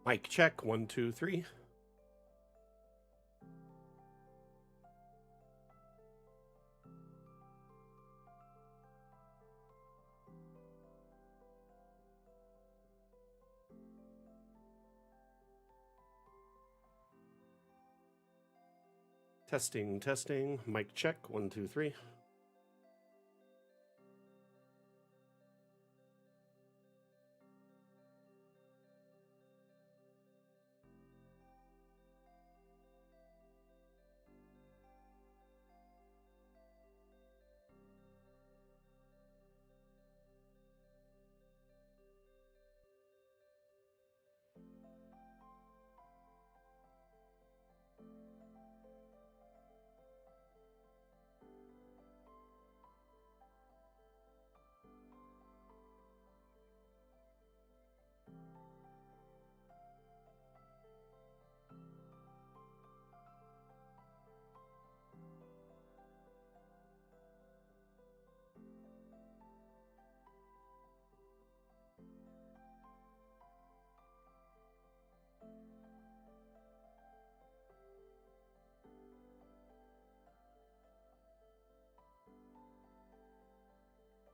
Mic check, 1, 2, 3. Testing, testing. Mic check, 1, 2, 3.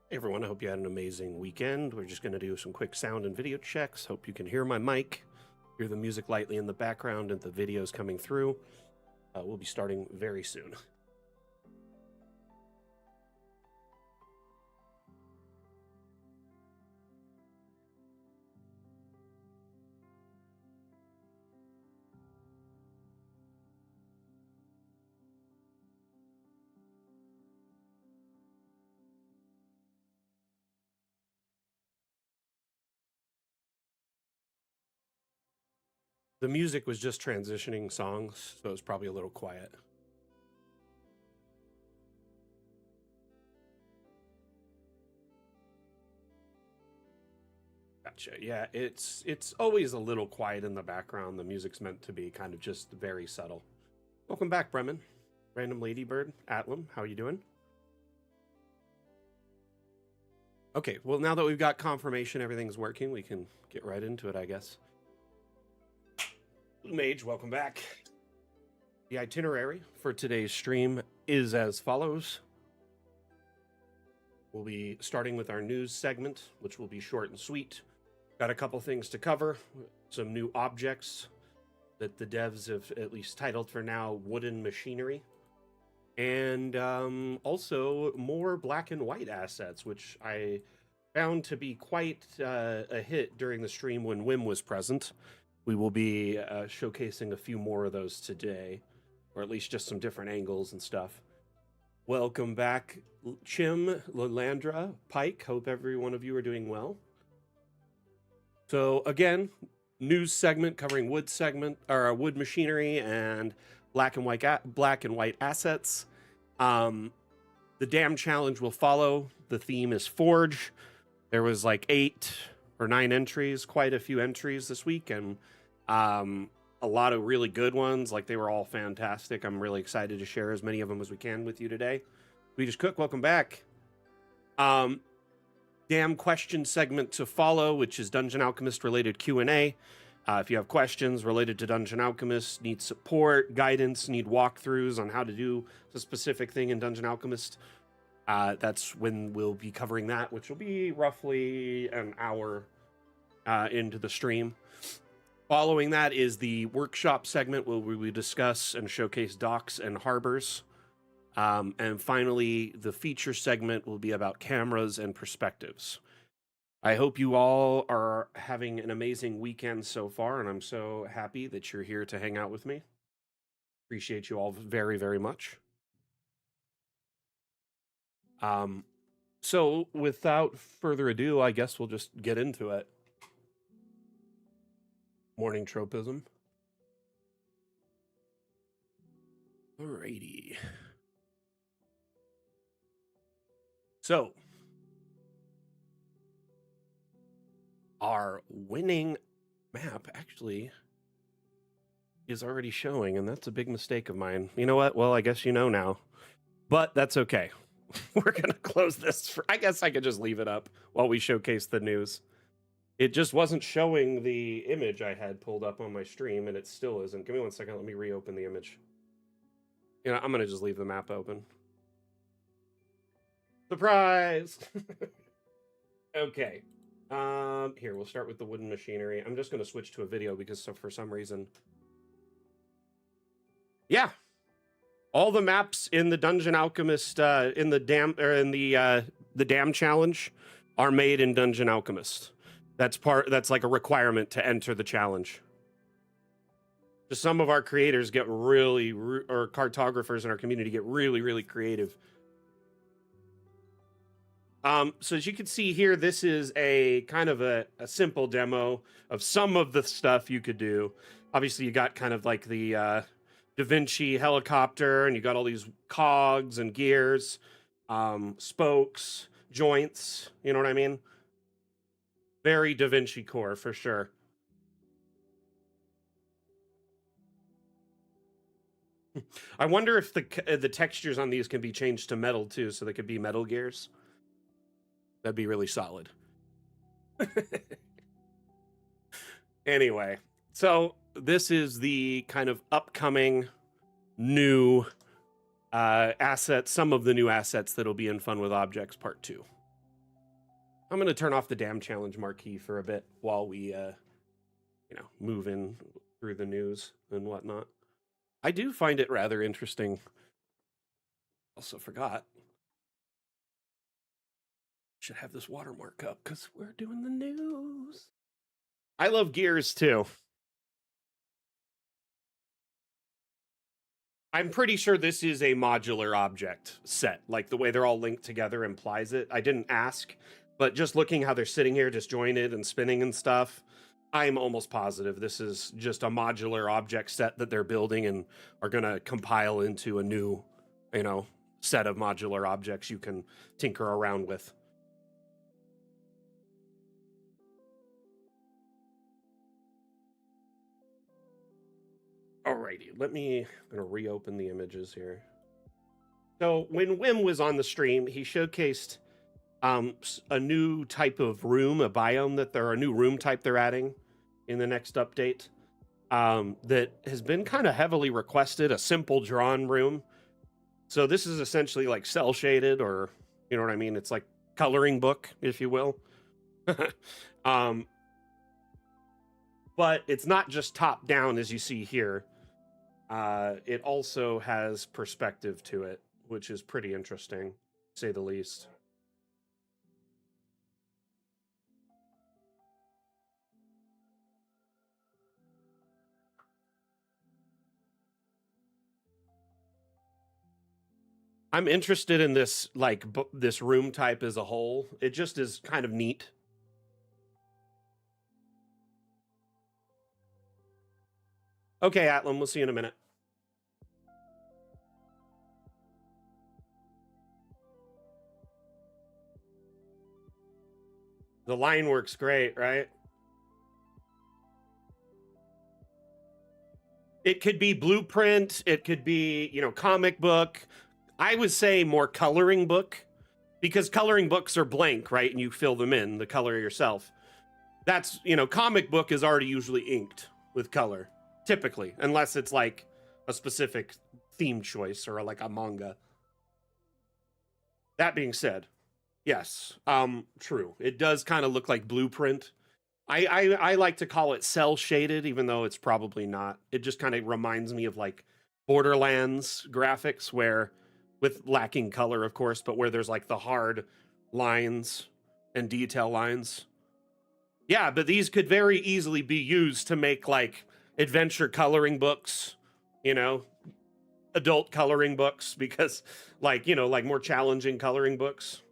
Hey everyone, I hope you had an amazing weekend. We're just going to do some quick sound and video checks. Hope you can hear my mic, hear the music lightly in the background and the videos coming through. We'll be starting very soon. The music was just transitioning songs, so it was probably a little quiet. Gotcha. Yeah, it's always a little quiet in the background. The music's meant to be kind of just very subtle. Welcome back, Bremen. Random Ladybird, Atlam, how are you doing? Okay, well, now that we've got confirmation everything's working, we can get right into it, I guess. Blue Mage, welcome back. The itinerary for today's stream is as follows. We'll be starting with our news segment, which will be short and sweet. Got a couple things to cover, some new objects that the devs have at least titled for now wooden machinery, and also more black and white assets, which I found to be quite a hit during the stream when Wim was present. We will be showcasing a few more of those today, or at least just some different angles and stuff. Welcome back, Chim, Lalandra, Pike. Hope every one of you are doing well. So again, news segment covering wood machinery and black and white assets. The dam challenge will follow. The theme is Forge. There was like 8 or 9 entries, quite a few entries this week, and a lot of really good ones. Like, they were all fantastic. I'm really excited to share as many of them as we can with you today. Swedish Cook, welcome back. Dam question segment to follow, which is Dungeon Alchemist related Q&A. If you have questions related to Dungeon Alchemist, need support, guidance, need walkthroughs on how to do a specific thing in Dungeon Alchemist, that's when we'll be covering that, which will be roughly an hour into the stream. Following that is the workshop segment where we discuss and showcase docks and harbors. And finally, the feature segment will be about cameras and perspectives. I hope you all are having an amazing weekend so far, and I'm so happy that you're here to hang out with me. Appreciate you all very, very much. So without further ado, I guess we'll just get into it. Morning tropism. Alrighty. So, our winning map actually is already showing, and that's a big mistake of mine. You know what? Well, I guess you know now, but that's okay. We're going to close this. I guess I could just leave it up while we showcase the news. It just wasn't showing the image I had pulled up on my stream, and it still isn't. Give me 1 second. Let me reopen the image. You know, I'm going to just leave the map open. Surprise! Okay. Here, we'll start with the wooden machinery. I'm just going to switch to a video because for some reason... Yeah. All the maps in the Dungeon Alchemist, in the dam challenge are made in Dungeon Alchemist. That's like a requirement to enter the challenge. Just some of our creators get really, or cartographers in our community get really, really creative. So as you can see here, this is a kind of a simple demo of some of the stuff you could do. Obviously, you got kind of like the Da Vinci helicopter, and you got all these cogs and gears, spokes, joints. You know what I mean? Very Da Vinci core for sure. I wonder if the textures on these can be changed to metal too, so they could be metal gears. That'd be really solid. Anyway, so this is the kind of upcoming new assets, some of the new assets that'll be in Fun with Objects Part 2. I'm going to turn off the Dam Challenge marquee for a bit while we, move in through the news and whatnot. I do find it rather interesting. Also forgot. Should have this watermark up because we're doing the news. I love gears too. I'm pretty sure this is a modular object set. Like the way they're all linked together implies it. I didn't ask, but just looking how they're sitting here disjointed and spinning and stuff, I'm almost positive this is just a modular object set that they're building and are going to compile into a new, set of modular objects you can tinker around with. Alrighty, I'm gonna reopen the images here. So when Wim was on the stream, he showcased a new type of room, a biome a new room type they're adding in the next update that has been kind of heavily requested, a simple drawn room. So this is essentially like cell shaded, or you know what I mean? It's like coloring book, if you will. But it's not just top down as you see here. It also has perspective to it, which is pretty interesting, to say the least. I'm interested in this, like, this room type as a whole. It just is kind of neat. Okay, Atlam, we'll see you in a minute. The line works great, right? It could be blueprint. It could be, comic book. I would say more coloring book, because coloring books are blank, right? And you fill them in, the color yourself. That's, comic book is already usually inked with color, typically, unless it's like a specific theme choice or like a manga. That being said, yes, true. It does kind of look like blueprint. I like to call it cell shaded, even though it's probably not. It just kind of reminds me of like Borderlands graphics, where with lacking color, of course, but where there's like the hard lines and detail lines. Yeah, but these could very easily be used to make like adventure coloring books, adult coloring books, because like, like more challenging coloring books.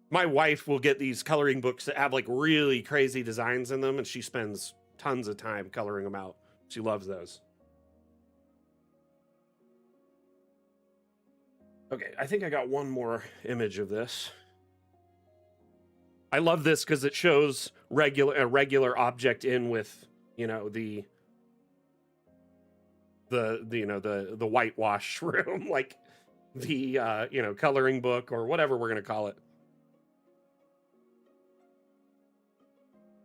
My wife will get these coloring books that have like really crazy designs in them, and she spends tons of time coloring them out. She loves those. Okay, I think I got one more image of this. I love this because it shows a regular object in with, the whitewash room, like the coloring book or whatever we're gonna call it.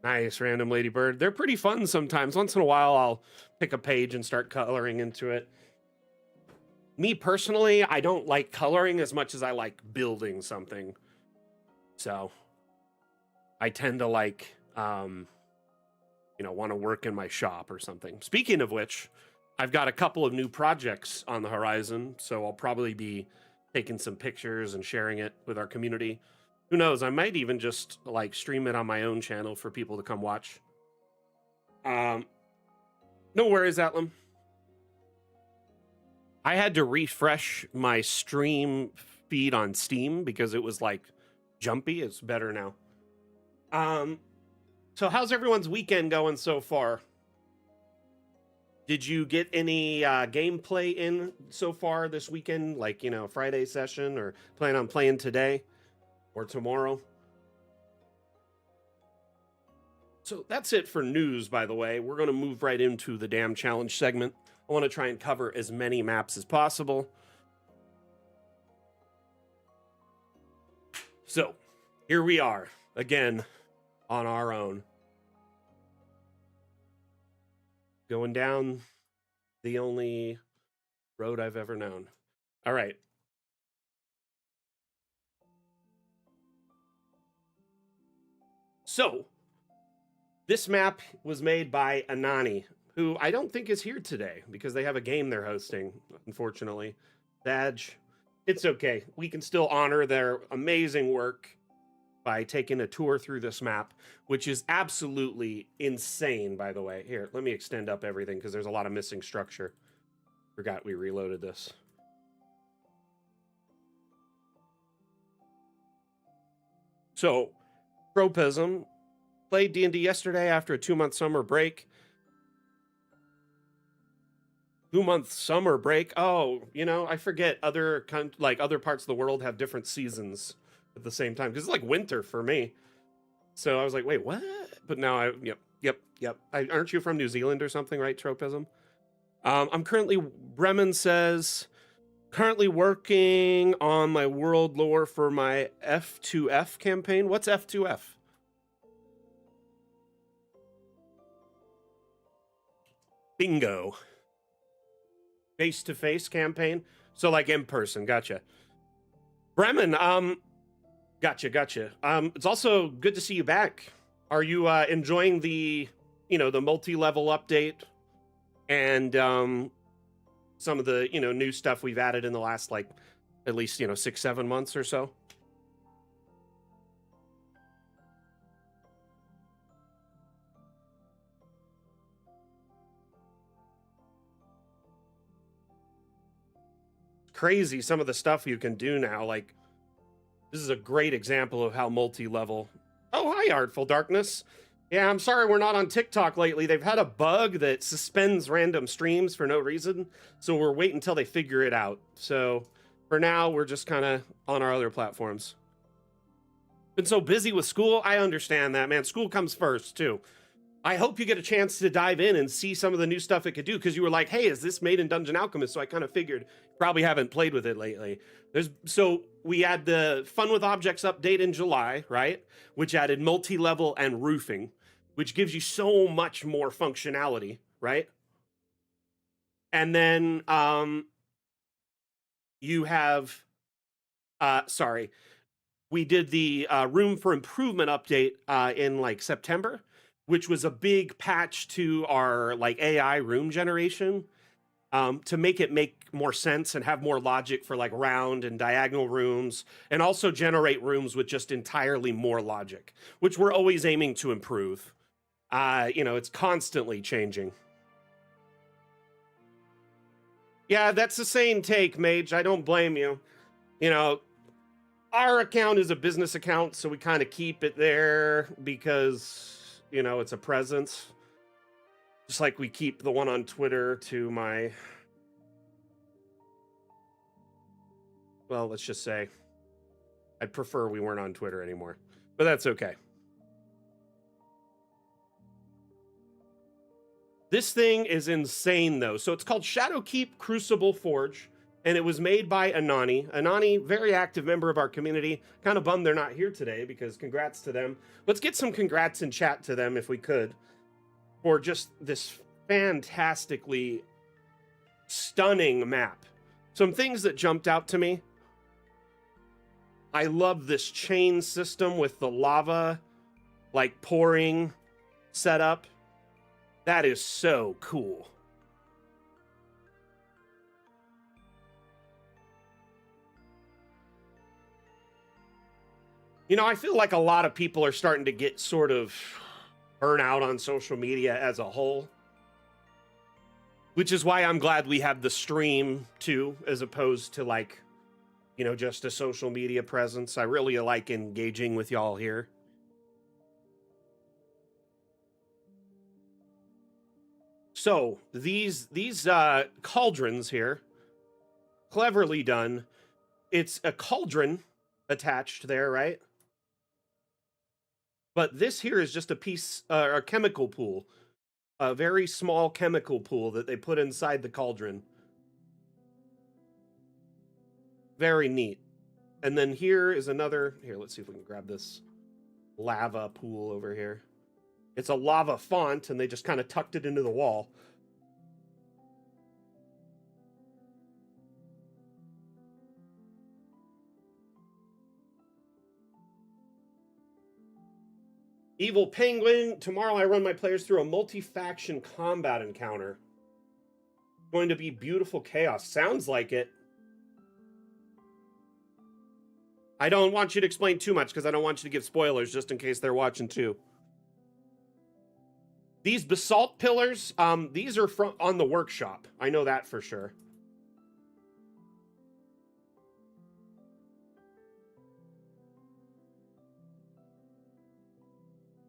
Nice, random ladybird. They're pretty fun sometimes. Once in a while, I'll pick a page and start coloring into it. Me personally, I don't like coloring as much as I like building something. So I tend to like, want to work in my shop or something. Speaking of which, I've got a couple of new projects on the horizon, so I'll probably be taking some pictures and sharing it with our community. Who knows? I might even just like stream it on my own channel for people to come watch. No worries, Atlam. I had to refresh my stream feed on Steam because it was like jumpy. It's better now. So how's everyone's weekend going so far? Did you get any gameplay in so far this weekend? Like, Friday session, or plan on playing today or tomorrow? So that's it for news, by the way. We're going to move right into the damn challenge segment. I want to try and cover as many maps as possible. So here we are again on our own. Going down the only road I've ever known. All right. So this map was made by Anani, who I don't think is here today because they have a game they're hosting, unfortunately. Badge, it's okay. We can still honor their amazing work by taking a tour through this map, which is absolutely insane, by the way. Here, let me extend up everything because there's a lot of missing structure. Forgot we reloaded this. So, Tropism played D&D yesterday after a 2-month summer break. 2-month summer break? Oh, I forget other parts of the world have different seasons at the same time because it's like winter for me. So I was like, wait, what? But now yep. Aren't you from New Zealand or something, right, Tropism? I'm currently, Bremen says, currently working on my world lore for my F2F campaign. What's F2F? Bingo. Face-to-face campaign? So like in person, gotcha. Bremen, gotcha. It's also good to see you back. Are you enjoying the multi-level update and some of the new stuff we've added in the last at least 6-7 months or so? Crazy some of the stuff you can do now. Like, this is a great example of how multi-level. Oh, hi, Artful Darkness. Yeah, I'm sorry we're not on TikTok lately. They've had a bug that suspends random streams for no reason, so we're waiting until they figure it out. So for now, we're just kind of on our other platforms. Been so busy with school. I understand that, man. School comes first, too. I hope you get a chance to dive in and see some of the new stuff it could do, because you were like, hey, is this made in Dungeon Alchemist? So I kind of figured you probably haven't played with it lately. So we had the Fun with Objects update in July, right? Which added multi-level and roofing, which gives you so much more functionality, right? And then you have, we did the Room for Improvement update in September, which was a big patch to our AI room generation to make it make more sense and have more logic for round and diagonal rooms, and also generate rooms with just entirely more logic, which we're always aiming to improve. It's constantly changing. Yeah, that's the same take, Mage. I don't blame you. Our account is a business account, so we kind of keep it there because it's a presence. Just like we keep the one on Twitter to my, well, let's just say I'd prefer we weren't on Twitter anymore, but that's okay. This thing is insane, though. So it's called Shadowkeep Crucible Forge. and it was made by Anani. Anani, very active member of our community. Kind of bummed they're not here today, because congrats to them. Let's get some congrats in chat to them if we could, for just this fantastically stunning map. Some things that jumped out to me. I love this chain system with the lava like pouring setup. That is so cool. You know, I feel like a lot of people are starting to get sort of burn out on social media as a whole, which is why I'm glad we have the stream too, as opposed to like, you know, just a social media presence. I really like engaging with y'all here. So these cauldrons here, cleverly done. It's a cauldron attached there, right? But this here is just a piece, a chemical pool, a very small chemical pool that they put inside the cauldron. Very neat. And then here is another, here, let's see if we can grab this lava pool over here. It's a lava font, and they just kind of tucked it into the wall. Evil Penguin, tomorrow I run my players through a multi-faction combat encounter. Going to be beautiful chaos. Sounds like it. I don't want you to explain too much, because I don't want you to give spoilers, just in case they're watching too. These basalt pillars, these are from on the workshop. I know that for sure.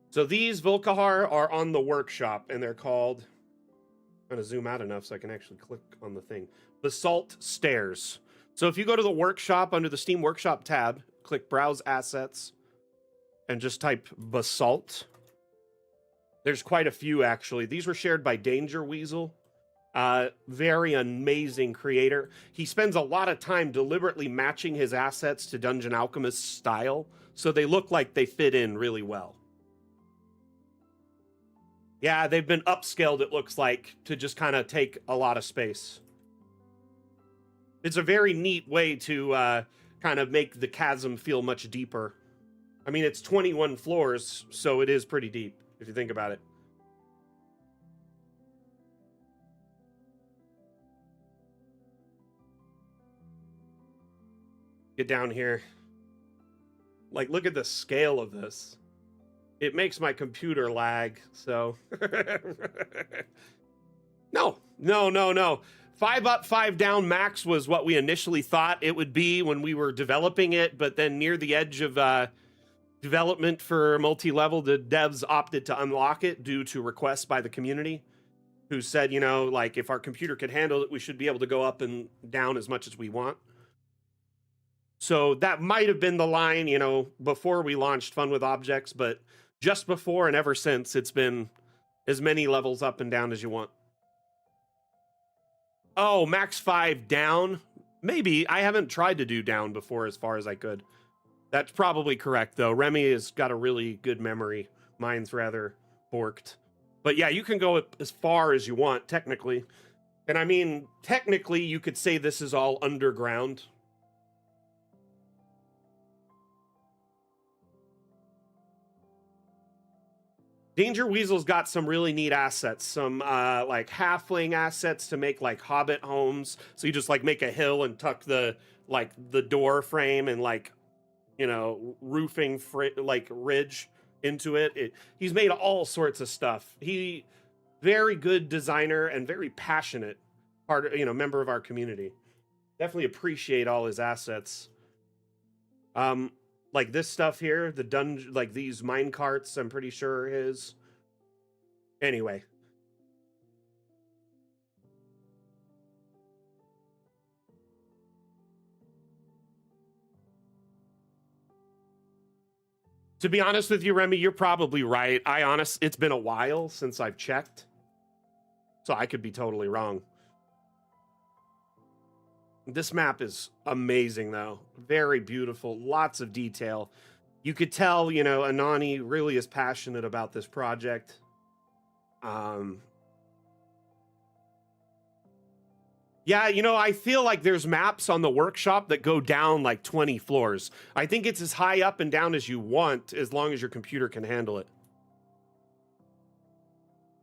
So these Volkahar are on the workshop, and they're called, I'm going to zoom out enough so I can actually click on the thing, Basalt Stairs. So if you go to the workshop under the Steam Workshop tab, click Browse Assets, and just type Basalt. There's quite a few, actually. These were shared by Danger Weasel. Very amazing creator. He spends a lot of time deliberately matching his assets to Dungeon Alchemist's style, so they look like they fit in really well. Yeah, they've been upscaled, it looks like, to just kind of take a lot of space. It's a very neat way to kind of make the chasm feel much deeper. I mean, it's 21 floors, so it is pretty deep, if you think about it. Get down here. Like, look at the scale of this. It makes my computer lag, so... No. 5 up, 5 down max was what we initially thought it would be when we were developing it, but then near the edge of development for multi-level, the devs opted to unlock it due to requests by the community, who said, you know, like, if our computer could handle it, we should be able to go up and down as much as we want. So that might have been the line, you know, before we launched Fun with Objects, but just before and ever since, it's been as many levels up and down as you want. Oh, max 5 down? Maybe. I haven't tried to do down before as far as I could. That's probably correct, though. Remy has got a really good memory. Mine's rather borked. But yeah, you can go as far as you want, technically. And I mean, technically, you could say this is all underground. Danger Weasel's got some really neat assets, some like halfling assets to make like hobbit homes. So you just like make a hill and tuck the like the door frame and like, you know, roofing like ridge into it. He's made all sorts of stuff. He very good designer and very passionate member of our community. Definitely appreciate all his assets. Like this stuff here, the dungeon, like these mine carts, I'm pretty sure his. Anyway. To be honest with you, Remy, you're probably right. It's been a while since I've checked, so I could be totally wrong. This map is amazing, though. Very beautiful. Lots of detail. You could tell, you know, Anani really is passionate about this project. Yeah, you know, I feel like there's maps on the workshop that go down like 20 floors. I think it's as high up and down as you want, as long as your computer can handle it.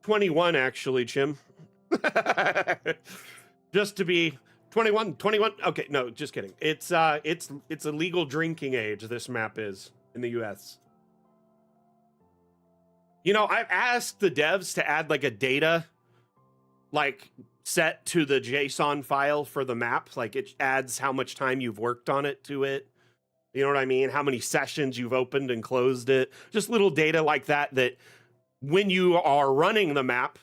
21, actually, Chim. Just to be 21. Okay, no, just kidding. It's a legal drinking age, this map is in the US. You know, I've asked the devs to add like a data like set to the JSON file for the map. Like it adds how much time you've worked on it to it. You know what I mean? How many sessions you've opened and closed it. Just little data like that, that when you are running the map,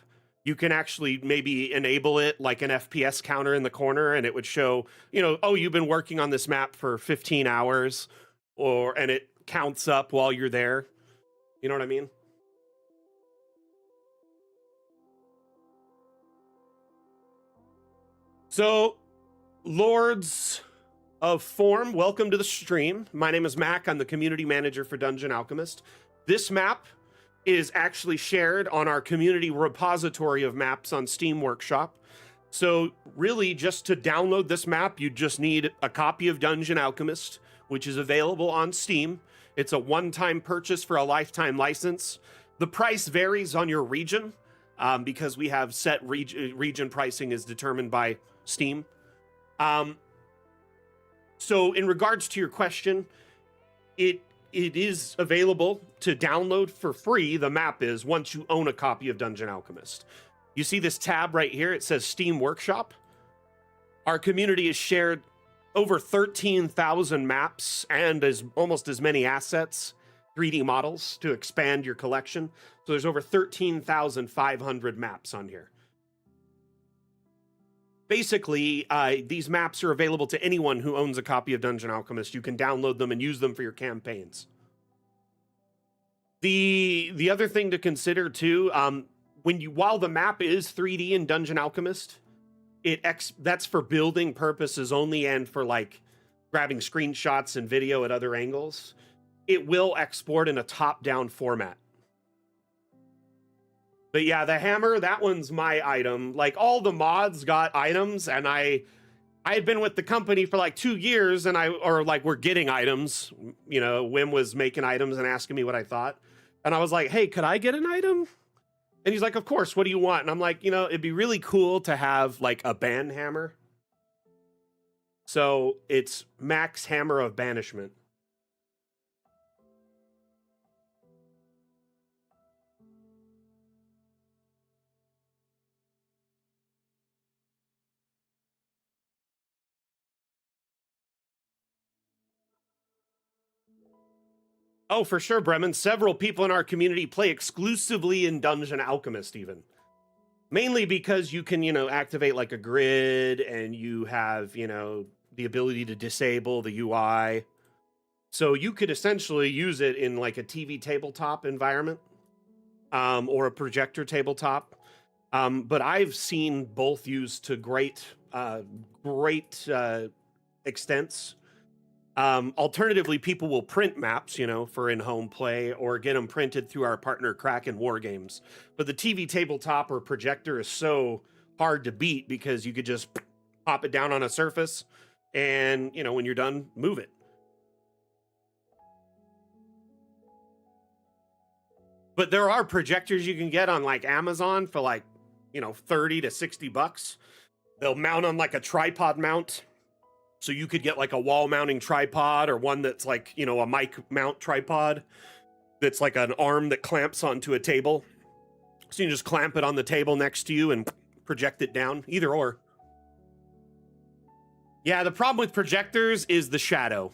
you can actually maybe enable it like an FPS counter in the corner, and it would show, you know, oh, you've been working on this map for 15 hours, and it counts up while you're there. You know what I mean? So, Lords of Form, welcome to the stream. My name is Mac. I'm the community manager for Dungeon Alchemist. This map is actually shared on our community repository of maps on Steam Workshop. So really, just to download this map, you just need a copy of Dungeon Alchemist, which is available on Steam. It's a one-time purchase for a lifetime license. The price varies on your region, because we have set region pricing is determined by Steam. So in regards to your question, it is available to download for free. The map is, once you own a copy of Dungeon Alchemist. You see this tab right here? It says Steam Workshop. Our community has shared over 13,000 maps and almost as many assets, 3D models, to expand your collection. So there's over 13,500 maps on here. Basically, these maps are available to anyone who owns a copy of Dungeon Alchemist. You can download them and use them for your campaigns. The other thing to consider too, while the map is 3D in Dungeon Alchemist, that's for building purposes only, and for like grabbing screenshots and video at other angles. It will export in a top-down format. But yeah, the hammer, that one's my item. Like, all the mods got items, and I had been with the company for like 2 years, and we're getting items. You know, Wim was making items and asking me what I thought. And I was like, hey, could I get an item? And he's like, of course, what do you want? And I'm like, you know, it'd be really cool to have like a ban hammer. So it's Max Hammer of Banishment. Oh, for sure, Bremen. Several people in our community play exclusively in Dungeon Alchemist, even. Mainly because you can, you know, activate like a grid, and you have, you know, the ability to disable the UI. So you could essentially use it in like a TV tabletop environment, or a projector tabletop. But I've seen both used to great extents. Alternatively, people will print maps, you know, for in-home play, or get them printed through our partner Kraken Wargames. But the TV tabletop or projector is so hard to beat, because you could just pop it down on a surface, and, you know, when you're done, move it. But there are projectors you can get on like Amazon for like, you know, 30 to 60 bucks. They'll mount on like a tripod mount. So you could get like a wall mounting tripod, or one that's like, you know, a mic mount tripod that's like an arm that clamps onto a table. So you can just clamp it on the table next to you and project it down, either or. Yeah, the problem with projectors is the shadow.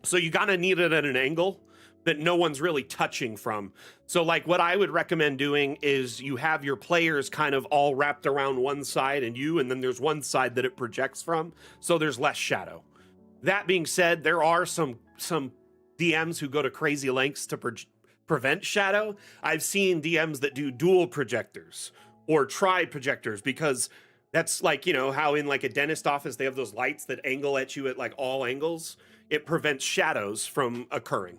So you gotta need it at an angle that no one's really touching from. So like what I would recommend doing is you have your players kind of all wrapped around one side, and then there's one side that it projects from, so there's less shadow. That being said, there are some DMs who go to crazy lengths to prevent shadow. I've seen DMs that do dual projectors or tri projectors, because That's like, you know, how in like a dentist office they have those lights that angle at you at like all angles. It prevents shadows from occurring.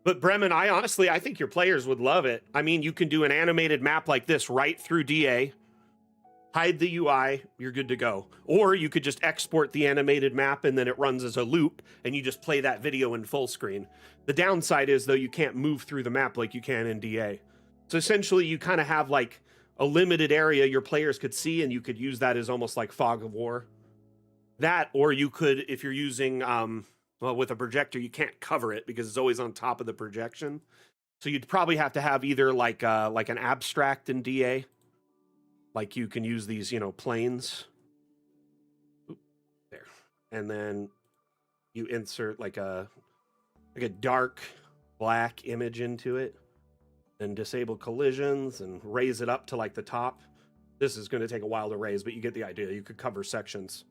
But Bremen, I think your players would love it. I mean, you can do an animated map like this right through DA, hide the UI, you're good to go. Or you could just export the animated map and then it runs as a loop and you just play that video in full screen. The downside is, though, you can't move through the map like you can in DA. So essentially, you kind of have like a limited area your players could see, and you could use that as almost like fog of war. That, or you could, if you're using, well, with a projector, you can't cover it because it's always on top of the projection. So you'd probably have to have either like an abstract in DA, like you can use these, you know, planes. Oop, there, and then you insert like a dark black image into it, and disable collisions and raise it up to like the top. This is going to take a while to raise, but you get the idea. You could cover sections.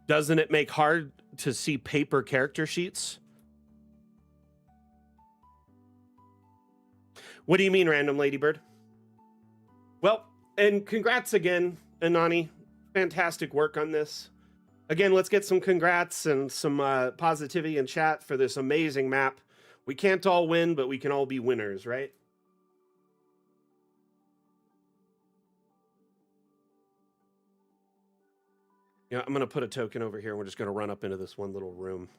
Doesn't it make hard to see paper character sheets? What do you mean, random ladybird? Well, and congrats again, Anani. Fantastic work on this. Again, let's get some congrats and some positivity in chat for this amazing map. We can't all win, but we can all be winners, right? Yeah, I'm going to put a token over here, and we're just going to run up into this one little room.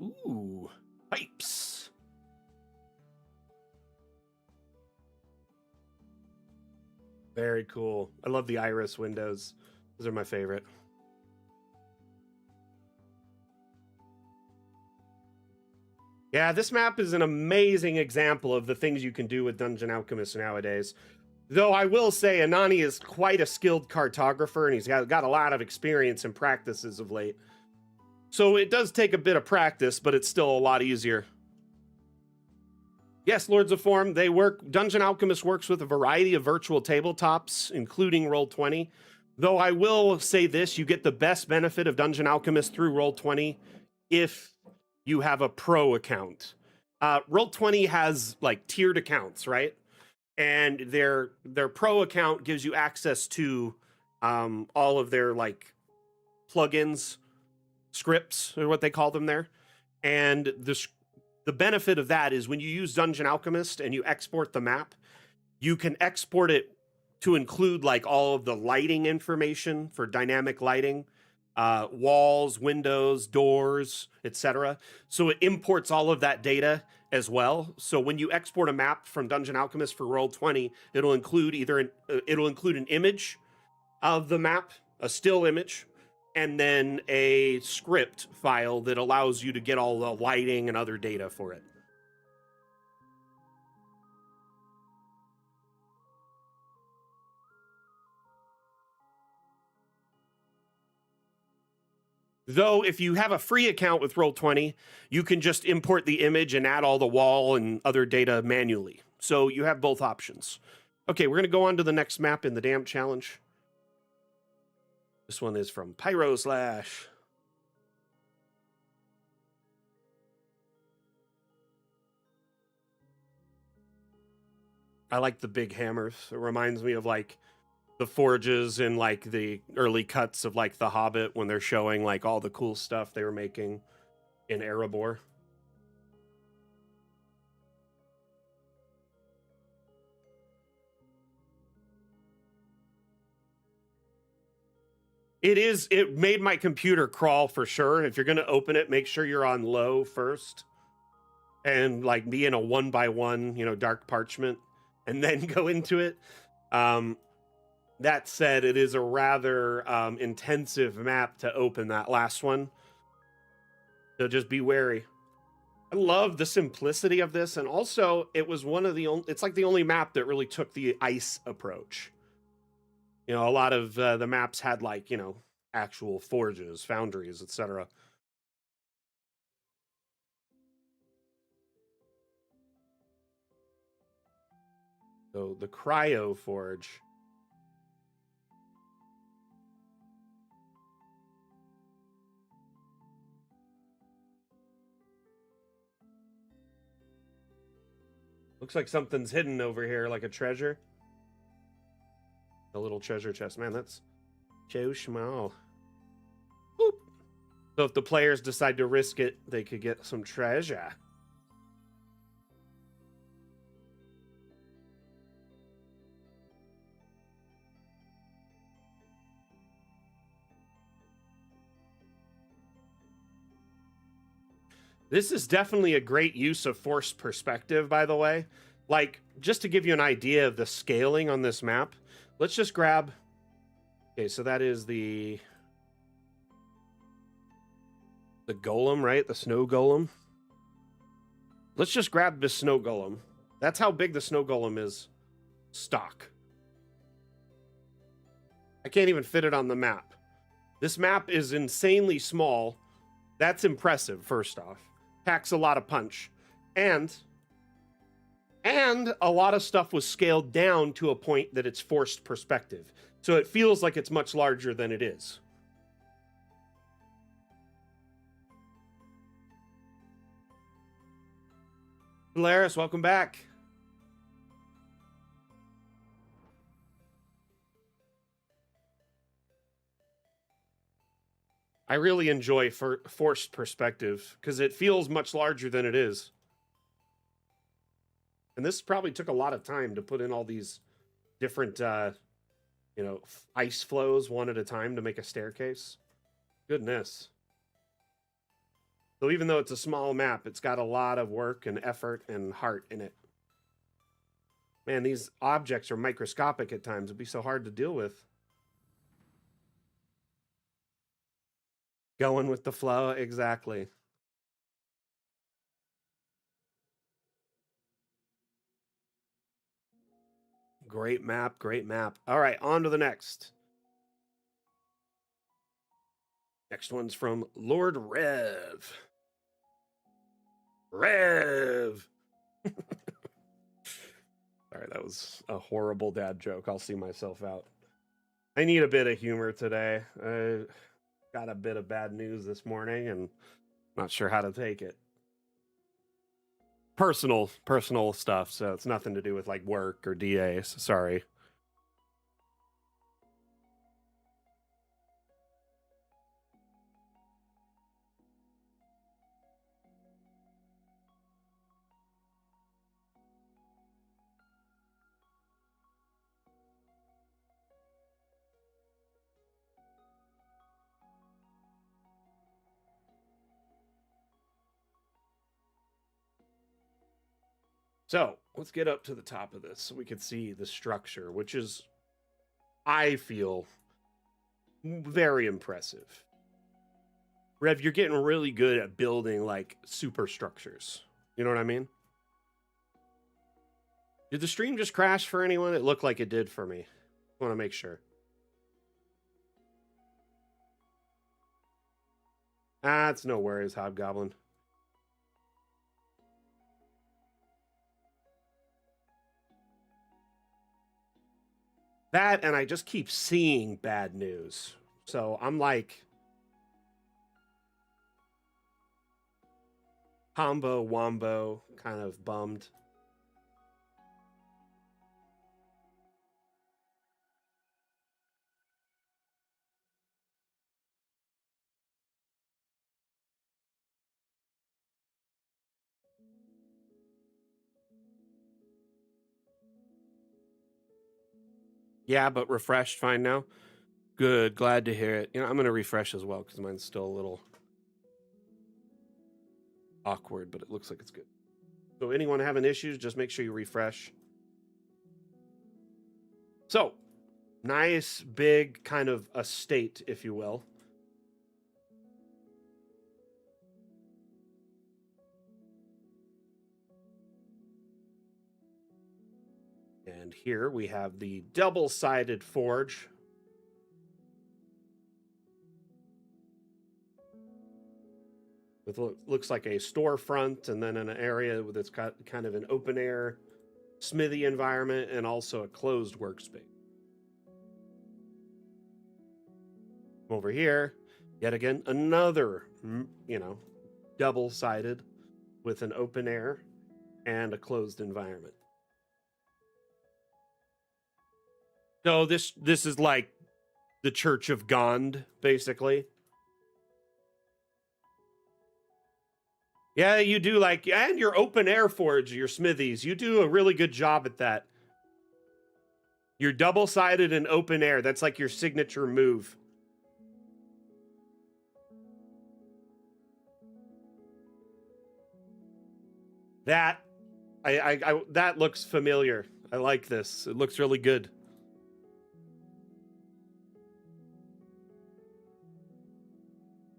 Ooh, pipes. Very cool. I love the iris windows. Those are my favorite. Yeah, this map is an amazing example of the things you can do with Dungeon Alchemist nowadays. Though I will say Anani is quite a skilled cartographer, and he's got a lot of experience and practices of late. So it does take a bit of practice, but it's still a lot easier. Yes, Lords of Form, they work. Dungeon Alchemist works with a variety of virtual tabletops, including Roll20. Though I will say this, you get the best benefit of Dungeon Alchemist through Roll20 if you have a pro account. Roll20 has like tiered accounts, right? And their pro account gives you access to all of their like plugins, scripts, or what they call them there. And the benefit of that is when you use Dungeon Alchemist and you export the map, you can export it to include like all of the lighting information for dynamic lighting, walls, windows, doors, etc. So it imports all of that data as well. So when you export a map from Dungeon Alchemist for Roll20, it'll include it'll include an image of the map, a still image, and then a script file that allows you to get all the lighting and other data for it. Though, if you have a free account with Roll20, you can just import the image and add all the wall and other data manually. So you have both options. Okay, we're going to go on to the next map in the Damp Challenge. This one is from Pyro Slash. I like the big hammers. It reminds me of like the forges in like the early cuts of like The Hobbit when they're showing like all the cool stuff they were making in Erebor. It made my computer crawl for sure. If you're going to open it, make sure you're on low first and like be in a 1x1, you know, dark parchment, and then go into it. That said, it is a rather intensive map to open that last one. So just be wary. I love the simplicity of this, and also it was one of the only. It's like the only map that really took the ice approach. You know, a lot of the maps had like, you know, actual forges, foundries, etc. So the cryo forge. Looks like something's hidden over here, like a treasure. A little treasure chest. Man, that's Joe Schmo. Boop. So if the players decide to risk it, they could get some treasure. This is definitely a great use of forced perspective, by the way. Like, just to give you an idea of the scaling on this map, let's just grab... Okay, so that is the golem, right? The snow golem. Let's just grab this snow golem. That's how big the snow golem is stock. I can't even fit it on the map. This map is insanely small. That's impressive, first off. Packs a lot of punch. And a lot of stuff was scaled down to a point that it's forced perspective. So it feels like it's much larger than it is. Polaris, welcome back. I really enjoy forced perspective because it feels much larger than it is. And this probably took a lot of time to put in all these different, ice flows one at a time to make a staircase. Goodness. So even though it's a small map, it's got a lot of work and effort and heart in it. Man, these objects are microscopic at times. It'd be so hard to deal with. Going with the flow, exactly. Great map, great map. All right, on to the next. Next one's from Lord Rev. Rev! Sorry, that was a horrible dad joke. I'll see myself out. I need a bit of humor today. I got a bit of bad news this morning and not sure how to take it. Personal stuff, so it's nothing to do with like work or DAs. Sorry. So let's get up to the top of this so we can see the structure, which is, I feel, very impressive. Rev, you're getting really good at building like superstructures. You know what I mean? Did the stream just crash for anyone? It looked like it did for me. I want to make sure. It's no worries, Hobgoblin. That, and I just keep seeing bad news. So I'm like, combo, wombo, kind of bummed. Yeah, but refreshed fine now. Good, glad to hear it. I'm going to refresh as well because mine's still a little awkward, but it looks like it's good. So anyone having issues, just make sure you refresh. So, nice, big kind of estate, if you will. And here we have the double-sided forge. With what looks like a storefront, and then an area that's got kind of an open air smithy environment, and also a closed workspace. Over here, yet again, another, double-sided with an open air and a closed environment. So this is like the Church of Gond, basically. Yeah, you do and your open air forge, your smithies, you do a really good job at that. You're double-sided and open air. That's like your signature move. That that looks familiar. I like this. It looks really good.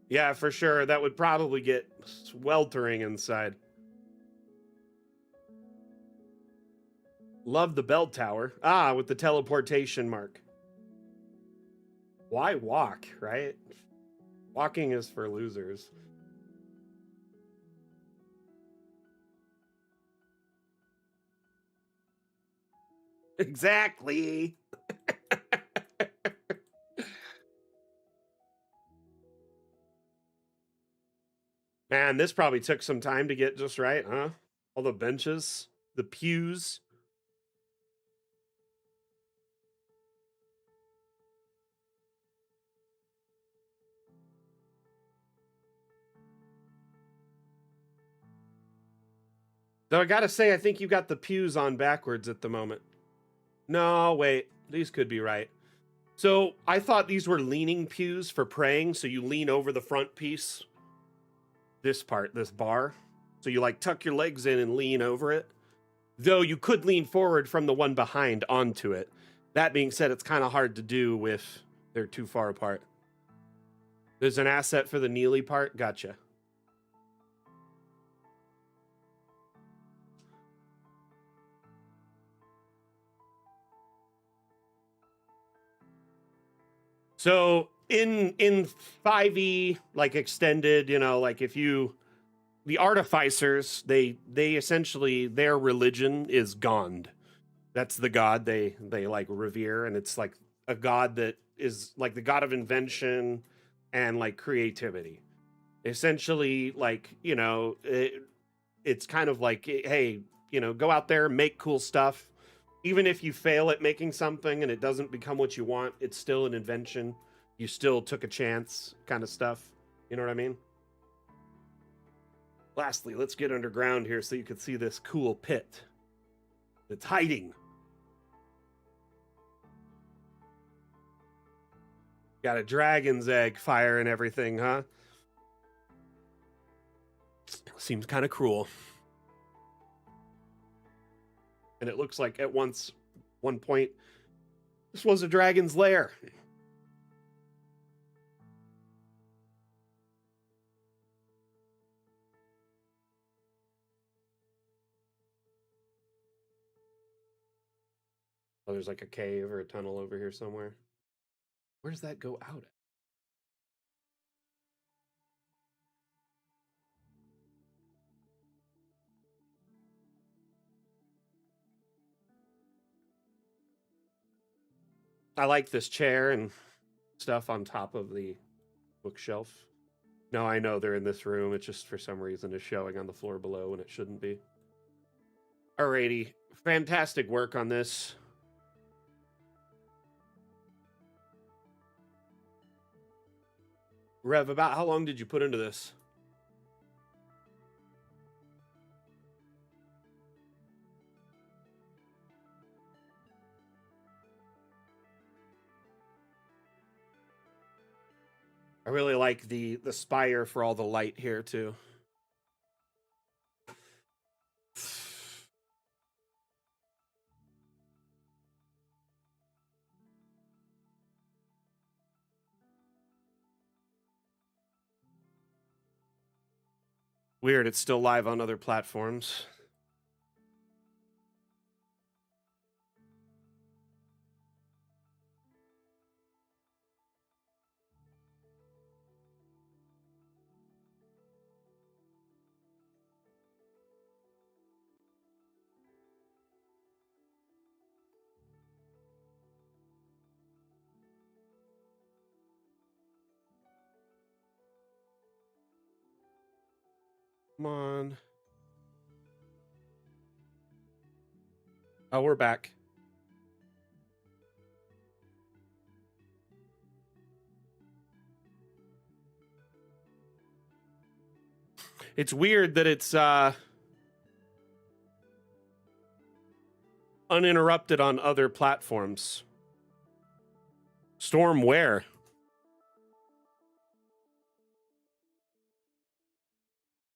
Yeah, for sure. That would probably get sweltering inside. Love the bell tower. Ah, with the teleportation mark. Why walk, right? Walking is for losers. Exactly. Man, this probably took some time to get just right, huh? All the benches, the pews. Though I gotta say, I think you got the pews on backwards at the moment. No, wait. These could be right. So I thought these were leaning pews for praying. So you lean over the front piece. This part, this bar. So you like tuck your legs in and lean over it. Though you could lean forward from the one behind onto it. That being said, it's kind of hard to do if they're too far apart. There's an asset for the kneely part. Gotcha. So in 5e, like extended, like if you the artificers, they essentially their religion is Gond. That's the god they like revere, and it's like a god that is like the god of invention and like creativity. Essentially, like it's kind of like, hey, go out there, make cool stuff. Even if you fail at making something and it doesn't become what you want, it's still an invention. You still took a chance, kind of stuff. You know what I mean? Lastly, let's get underground here so you can see this cool pit that's hiding. Got a dragon's egg fire and everything, huh? Seems kind of cruel. And it looks like at one point, this was a dragon's lair. Oh, there's like a cave or a tunnel over here somewhere. Where does that go out at? I like this chair and stuff on top of the bookshelf. No, I know they're in this room. It's just for some reason is showing on the floor below when it shouldn't be. Alrighty. Fantastic work on this. Rev, about how long did you put into this? I really like the spire for all the light here too. Weird, it's still live on other platforms. Come on. Oh, we're back. It's weird that it's uninterrupted on other platforms. Storm where?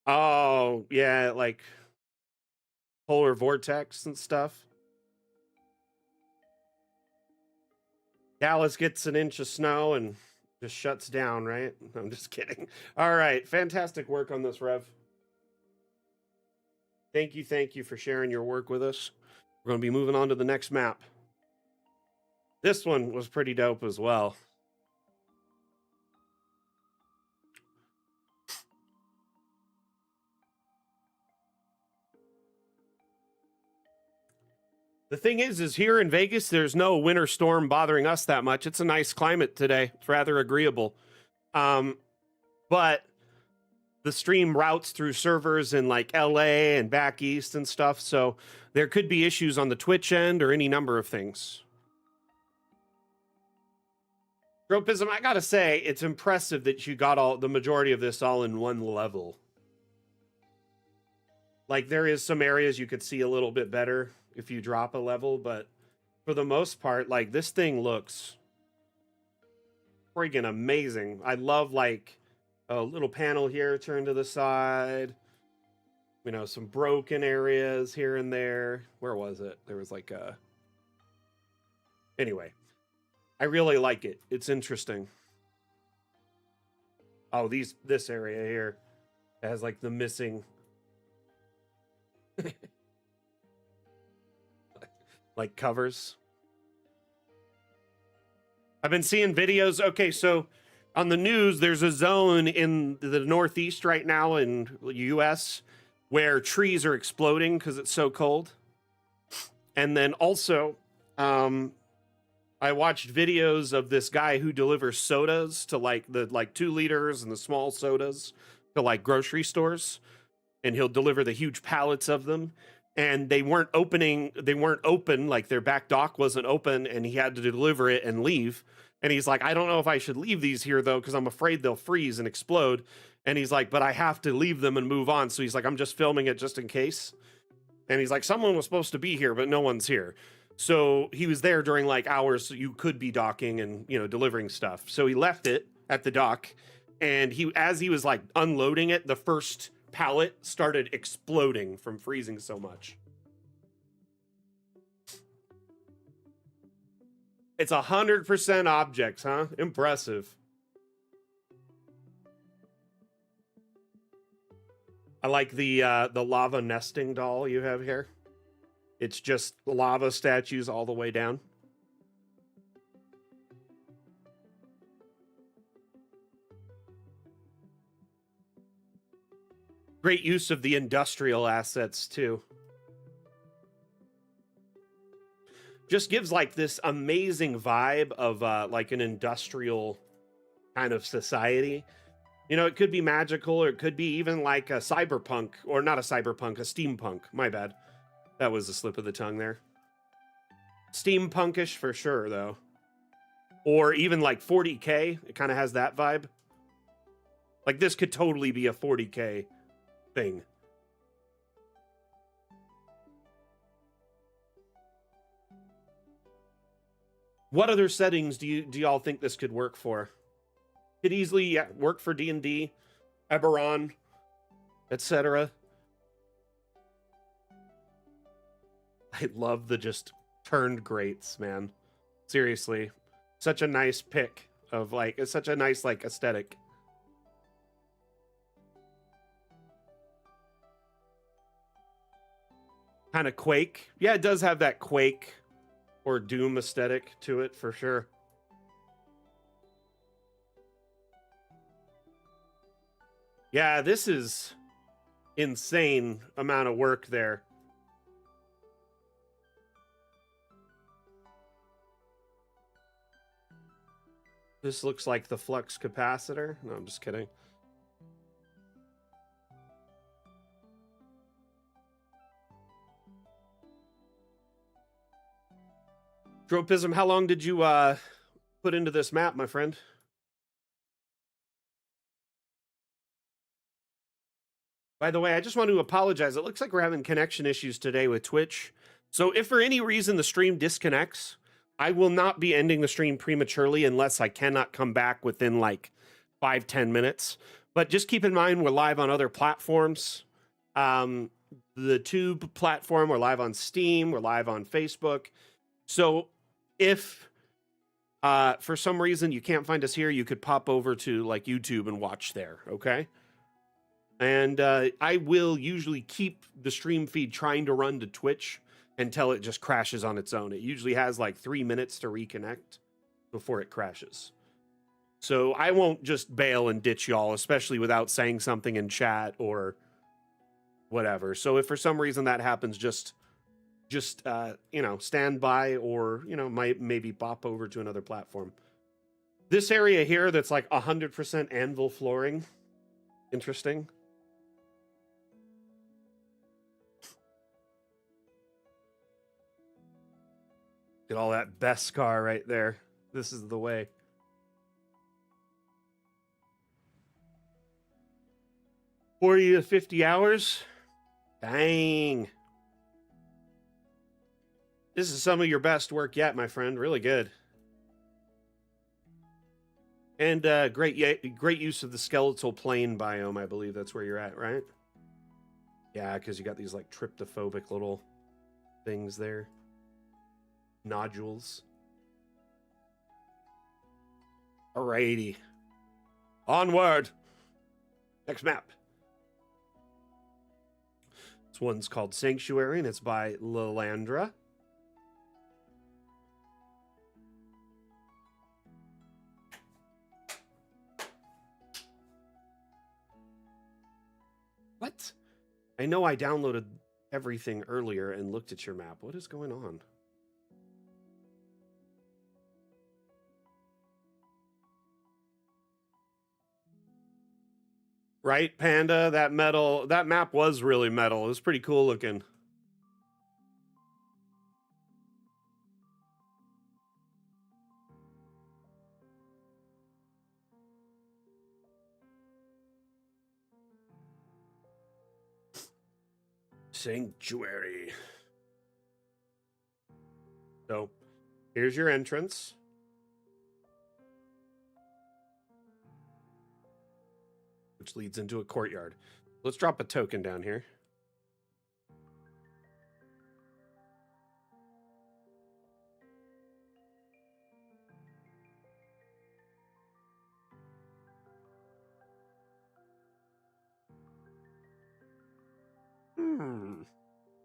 Oh, yeah, like polar vortex and stuff. Dallas gets an inch of snow and just shuts down, right? I'm just kidding. All right, fantastic work on this, Rev. Thank you for sharing your work with us. We're going to be moving on to the next map. This one was pretty dope as well. The thing is here in Vegas, there's no winter storm bothering us that much. It's a nice climate today. It's rather agreeable. But the stream routes through servers in like LA and back east and stuff. So there could be issues on the Twitch end or any number of things. Tropism, I gotta say, it's impressive that you got the majority of this all in one level. Like there is some areas you could see a little bit better if you drop a level, but for the most part, like this thing looks freaking amazing. I love like a little panel here turned to the side. You know, some broken areas here and there. Where was it? There was like a... Anyway, I really like it. It's interesting. Oh, this area here has like the missing... like covers. I've been seeing videos. Okay, so on the news, there's a zone in the Northeast right now in the US where trees are exploding because it's so cold. And then also, I watched videos of this guy who delivers sodas to like the 2 liters and the small sodas to like grocery stores, and he'll deliver the huge pallets of them. And they weren't open, like their back dock wasn't open, and he had to deliver it and leave. And he's like, I don't know if I should leave these here though, because I'm afraid they'll freeze and explode. And he's like, but I have to leave them and move on. So he's like, I'm just filming it just in case. And he's like, someone was supposed to be here, but no one's here. So he was there during like hours you could be docking and, you know, delivering stuff. So he left it at the dock, and as he was like unloading it, the first pallet started exploding from freezing so much. It's 100% objects, huh? Impressive. I like the lava nesting doll you have here. It's just lava statues all the way down. Great use of the industrial assets too. Just gives like this amazing vibe of like an industrial kind of society. You know, it could be magical, or it could be even like a cyberpunk, or not a cyberpunk, a steampunk. My bad. That was a slip of the tongue there. Steampunkish for sure, though. Or even like 40K. It kind of has that vibe. Like this could totally be a 40K thing. What other settings do y'all think this could work for? Could easily work for D&D, Eberron, etc. I love the just turned grates, man. Seriously, such a nice pick of like, it's such a nice like aesthetic. Kind of Quake. Yeah, it does have that Quake or Doom aesthetic to it for sure. Yeah, this is insane amount of work there. This looks like the flux capacitor. No, I'm just kidding. Tropism, how long did you put into this map, my friend? By the way, I just want to apologize. It looks like we're having connection issues today with Twitch. So if for any reason the stream disconnects, I will not be ending the stream prematurely unless I cannot come back within like 5-10 minutes. But just keep in mind, we're live on other platforms. The Tube platform, we're live on Steam, we're live on Facebook. So if for some reason you can't find us here, you could pop over to like YouTube and watch there, okay? And I will usually keep the stream feed trying to run to Twitch until it just crashes on its own. It usually has like 3 minutes to reconnect before it crashes. So I won't just bail and ditch y'all, especially without saying something in chat or whatever. So if for some reason that happens, just you know, stand by, or you know, might maybe pop over to another platform. This area here that's like 100% anvil flooring, interesting. Get all that Beskar right there. This is the way. $40 to 50 hours? Dang. This is some of your best work yet, my friend. Really good. And great use of the skeletal plain biome. I believe that's where you're at, right? Yeah, because you got these like tryptophobic little things there. Nodules. Alrighty. Onward. Next map. This one's called Sanctuary, and it's by Lilandra. What? I know I downloaded everything earlier and looked at your map. What is going on? Right, Panda? That map was really metal. It was pretty cool looking. Sanctuary. So, here's your entrance. Which leads into a courtyard. Let's drop a token down here.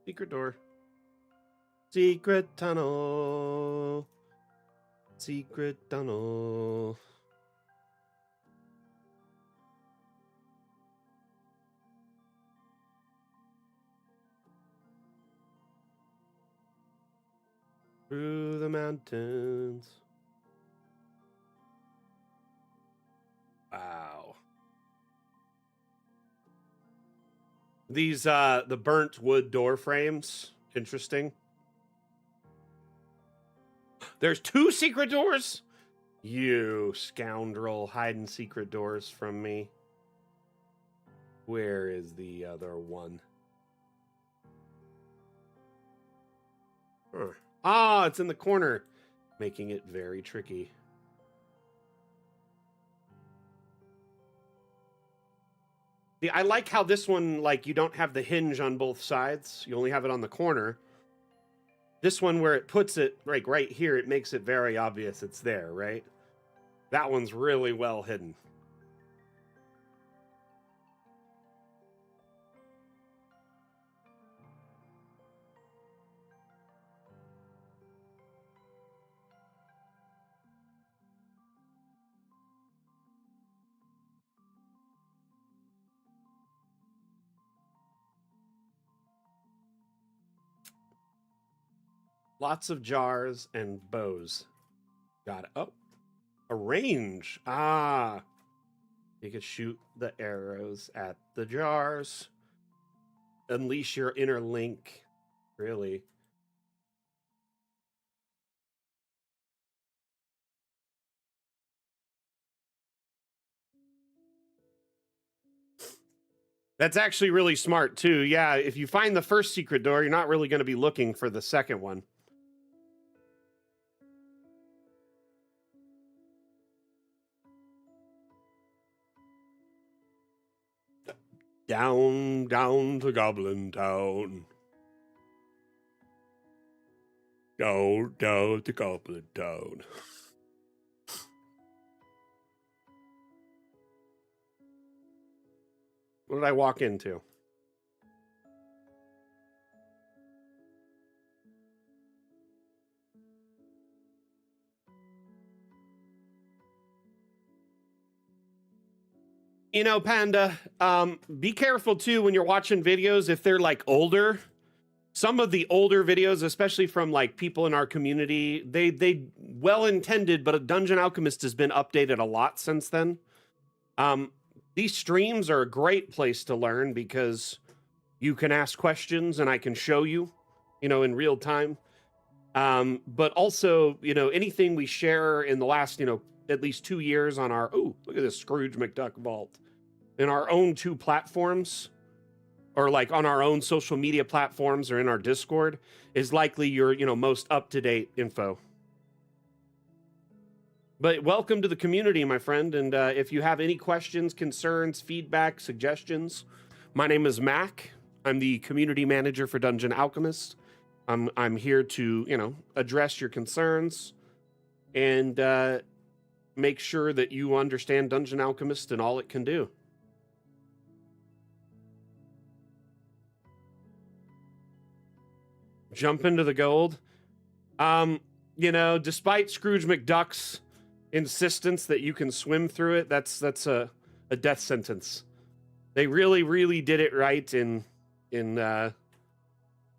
Secret door. Secret tunnel. Secret tunnel. Through the mountains. Wow. These the burnt wood door frames. Interesting. There's 2 secret doors? You scoundrel, hiding secret doors from me. Where is the other one? Huh. Ah, it's in the corner, making it very tricky. I like how this one, like, you don't have the hinge on both sides. You only have it on the corner. This one, where it puts it, like, right here, it makes it very obvious it's there, right? That one's really well hidden. Lots of jars and bows. Got it. Oh, a range. Ah, you can shoot the arrows at the jars. Unleash your inner link. Really. That's actually really smart too. Yeah, if you find the first secret door, you're not really going to be looking for the second one. Down, down to Goblin Town. Down, down to Goblin Town. What did I walk into? You know, Panda, be careful too when you're watching videos if they're like older. Some of the older videos, especially from like people in our community, they well intended, but a Dungeon Alchemist has been updated a lot since then. These streams are a great place to learn because you can ask questions and I can show you, in real time. But also, anything we share in the last, at least 2 years on our, look at this Scrooge McDuck vault, in our own 2 platforms, or like on our own social media platforms or in our Discord, is likely your, most up-to-date info. But welcome to the community, my friend. And if you have any questions, concerns, feedback, suggestions, my name is Mac. I'm the community manager for Dungeon Alchemist. I'm here to, address your concerns and make sure that you understand Dungeon Alchemist and all it can do. Jump into the gold. Despite Scrooge McDuck's insistence that you can swim through it, that's a death sentence. They really, really did it right in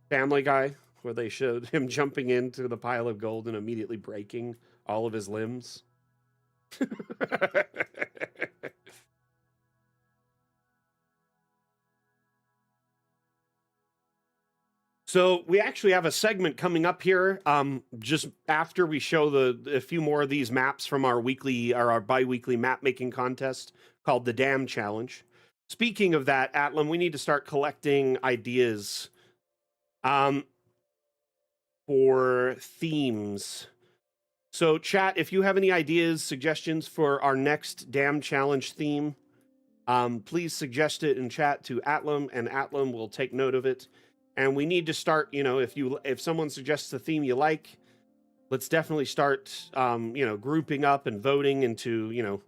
Family Guy, where they showed him jumping into the pile of gold and immediately breaking all of his limbs. So we actually have a segment coming up here, just after we show a few more of these maps from our weekly or our bi-weekly map making contest called the Dam Challenge. Speaking of that, Atlam, we need to start collecting ideas for themes. So chat, if you have any ideas, suggestions for our next Dam Challenge theme, please suggest it in chat to Atlam, and Atlam will take note of it. And we need to start, if someone suggests a theme you like, let's definitely start, grouping up and voting into,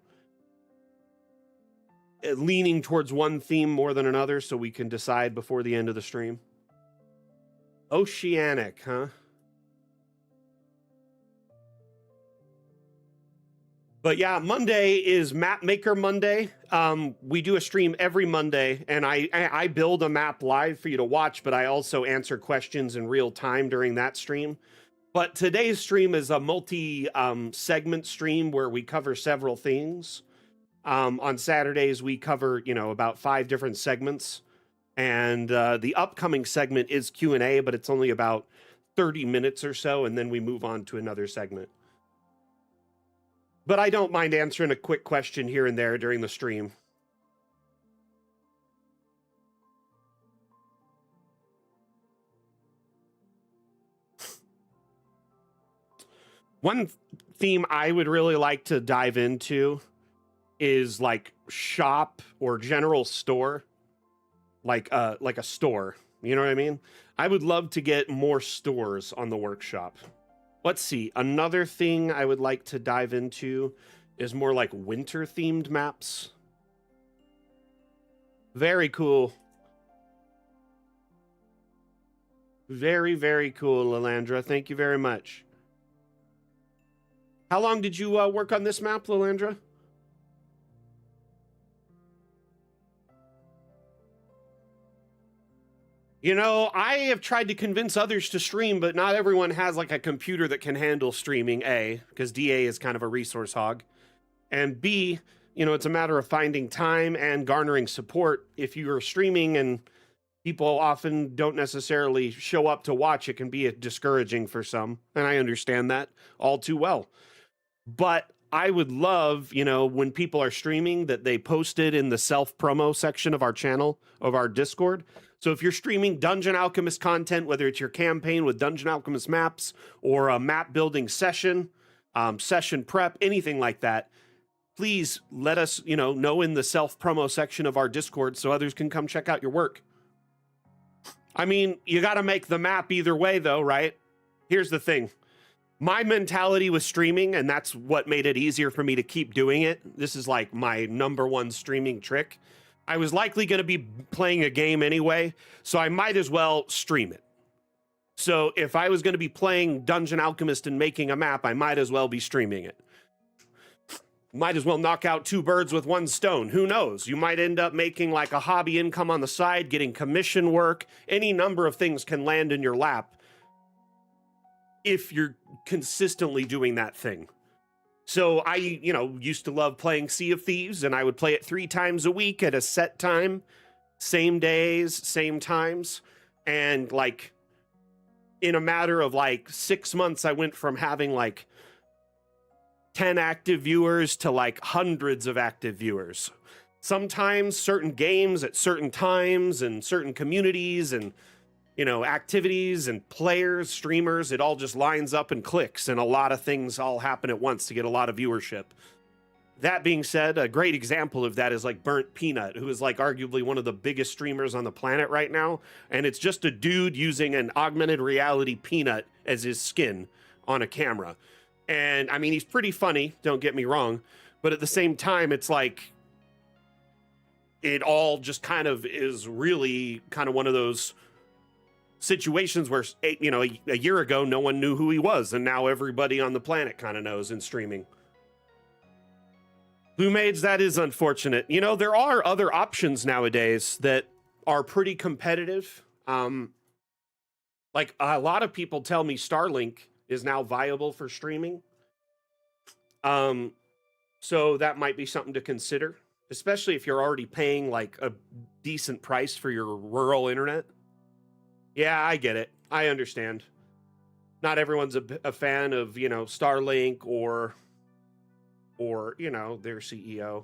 leaning towards one theme more than another so we can decide before the end of the stream. Oceanic, huh? But yeah, Monday is Mapmaker Monday. We do a stream every Monday, and I build a map live for you to watch, but I also answer questions in real time during that stream. But today's stream is a multi-segment stream where we cover several things. On Saturdays, we cover, about 5 different segments. And the upcoming segment is Q&A, but it's only about 30 minutes or so, and then we move on to another segment. But I don't mind answering a quick question here and there during the stream. One theme I would really like to dive into is like shop or general store, like a store. You know what I mean? I would love to get more stores on the workshop. Let's see. Another thing I would like to dive into is more like winter themed maps. Very cool. Very, very cool, Lalandra. Thank you very much. How long did you work on this map, Lalandra? I have tried to convince others to stream, but not everyone has like a computer that can handle streaming, A, because DA is kind of a resource hog. And B, it's a matter of finding time and garnering support. If you're streaming and people often don't necessarily show up to watch, it can be discouraging for some. And I understand that all too well. But I would love, you know, when people are streaming that they post it in the self-promo section of our channel, of our Discord. So if you're streaming Dungeon Alchemist content, whether it's your campaign with Dungeon Alchemist maps or a map building session, session prep, anything like that, please let us, you know in the self-promo section of our Discord so others can come check out your work. I mean, you got to make the map either way, though, right? Here's the thing. My mentality with streaming, and that's what made it easier for me to keep doing it. This is like my #1 streaming trick. I was likely going to be playing a game anyway, so I might as well stream it. So if I was going to be playing Dungeon Alchemist and making a map, I might as well be streaming it. Might as well knock out 2 birds with 1 stone. Who knows? You might end up making like a hobby income on the side, getting commission work. Any number of things can land in your lap if you're consistently doing that thing. So I, used to love playing Sea of Thieves, and I would play it 3 times a week at a set time, same days, same times. And like in a matter of like 6 months, I went from having like 10 active viewers to like hundreds of active viewers. Sometimes certain games at certain times and certain communities and, activities and players, streamers, it all just lines up and clicks, and a lot of things all happen at once to get a lot of viewership. That being said, a great example of that is like Burnt Peanut, who is like arguably one of the biggest streamers on the planet right now. And it's just a dude using an augmented reality peanut as his skin on a camera. And I mean, he's pretty funny, don't get me wrong, but at the same time, it's like it all just kind of is really kind of one of those situations where, a year ago, no one knew who he was, and now everybody on the planet kind of knows in streaming. Blue Maids, that is unfortunate. There are other options nowadays that are pretty competitive. Like a lot of people tell me Starlink is now viable for streaming. So that might be something to consider, especially if you're already paying like a decent price for your rural internet. Yeah, I get it. I understand. Not everyone's a fan of, Starlink or their CEO.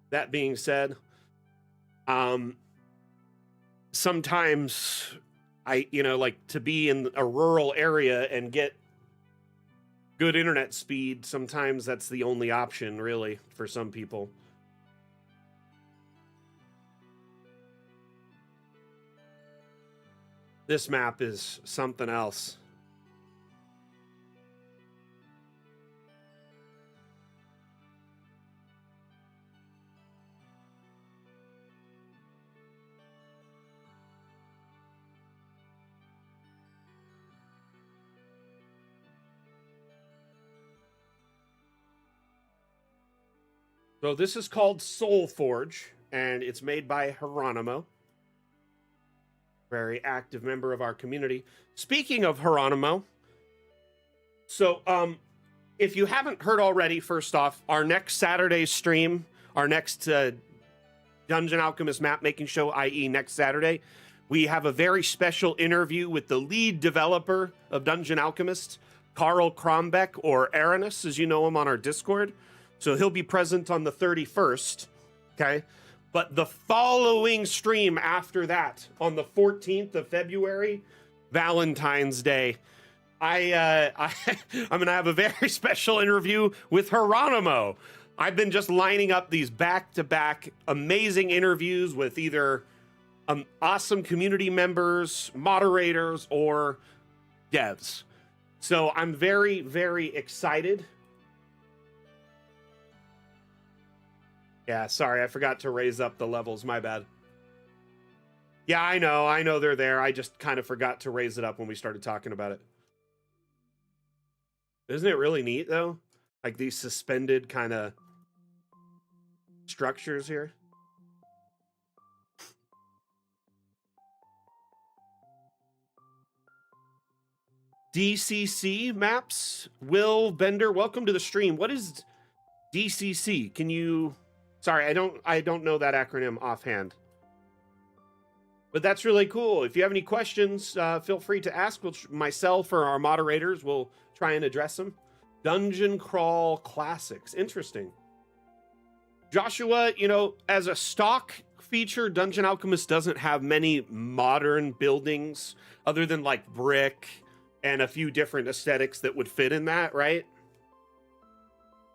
That being said, sometimes I, like to be in a rural area and get good internet speed, sometimes that's the only option, really, for some people. This map is something else. So this is called Soul Forge, and it's made by Geronimo. Very active member of our community. Speaking of Geronimo, so if you haven't heard already, first off, our next Saturday stream, our next Dungeon Alchemist map-making show, i.e. next Saturday, we have a very special interview with the lead developer of Dungeon Alchemist, Carl Krombeck, or Aranis, as you know him on our Discord. So he'll be present on the 31st, okay? But the following stream after that, on the 14th of February, Valentine's Day, I'm going to have a very special interview with Geronimo. I've been just lining up these back-to-back amazing interviews with either awesome community members, moderators, or devs. So I'm very, very excited. Yeah, sorry, I forgot to raise up the levels. My bad. Yeah, I know they're there. I just kind of forgot to raise it up when we started talking about it. Isn't it really neat, though? Like these suspended kind of structures here. DCC maps. Will Bender, welcome to the stream. What is DCC? Can you... Sorry, I don't know that acronym offhand. But that's really cool. If you have any questions, feel free to ask. Myself or our moderators will try and address them. Dungeon Crawl Classics. Interesting. Joshua, you know, as a stock feature, Dungeon Alchemist doesn't have many modern buildings other than like brick and a few different aesthetics that would fit in that, right?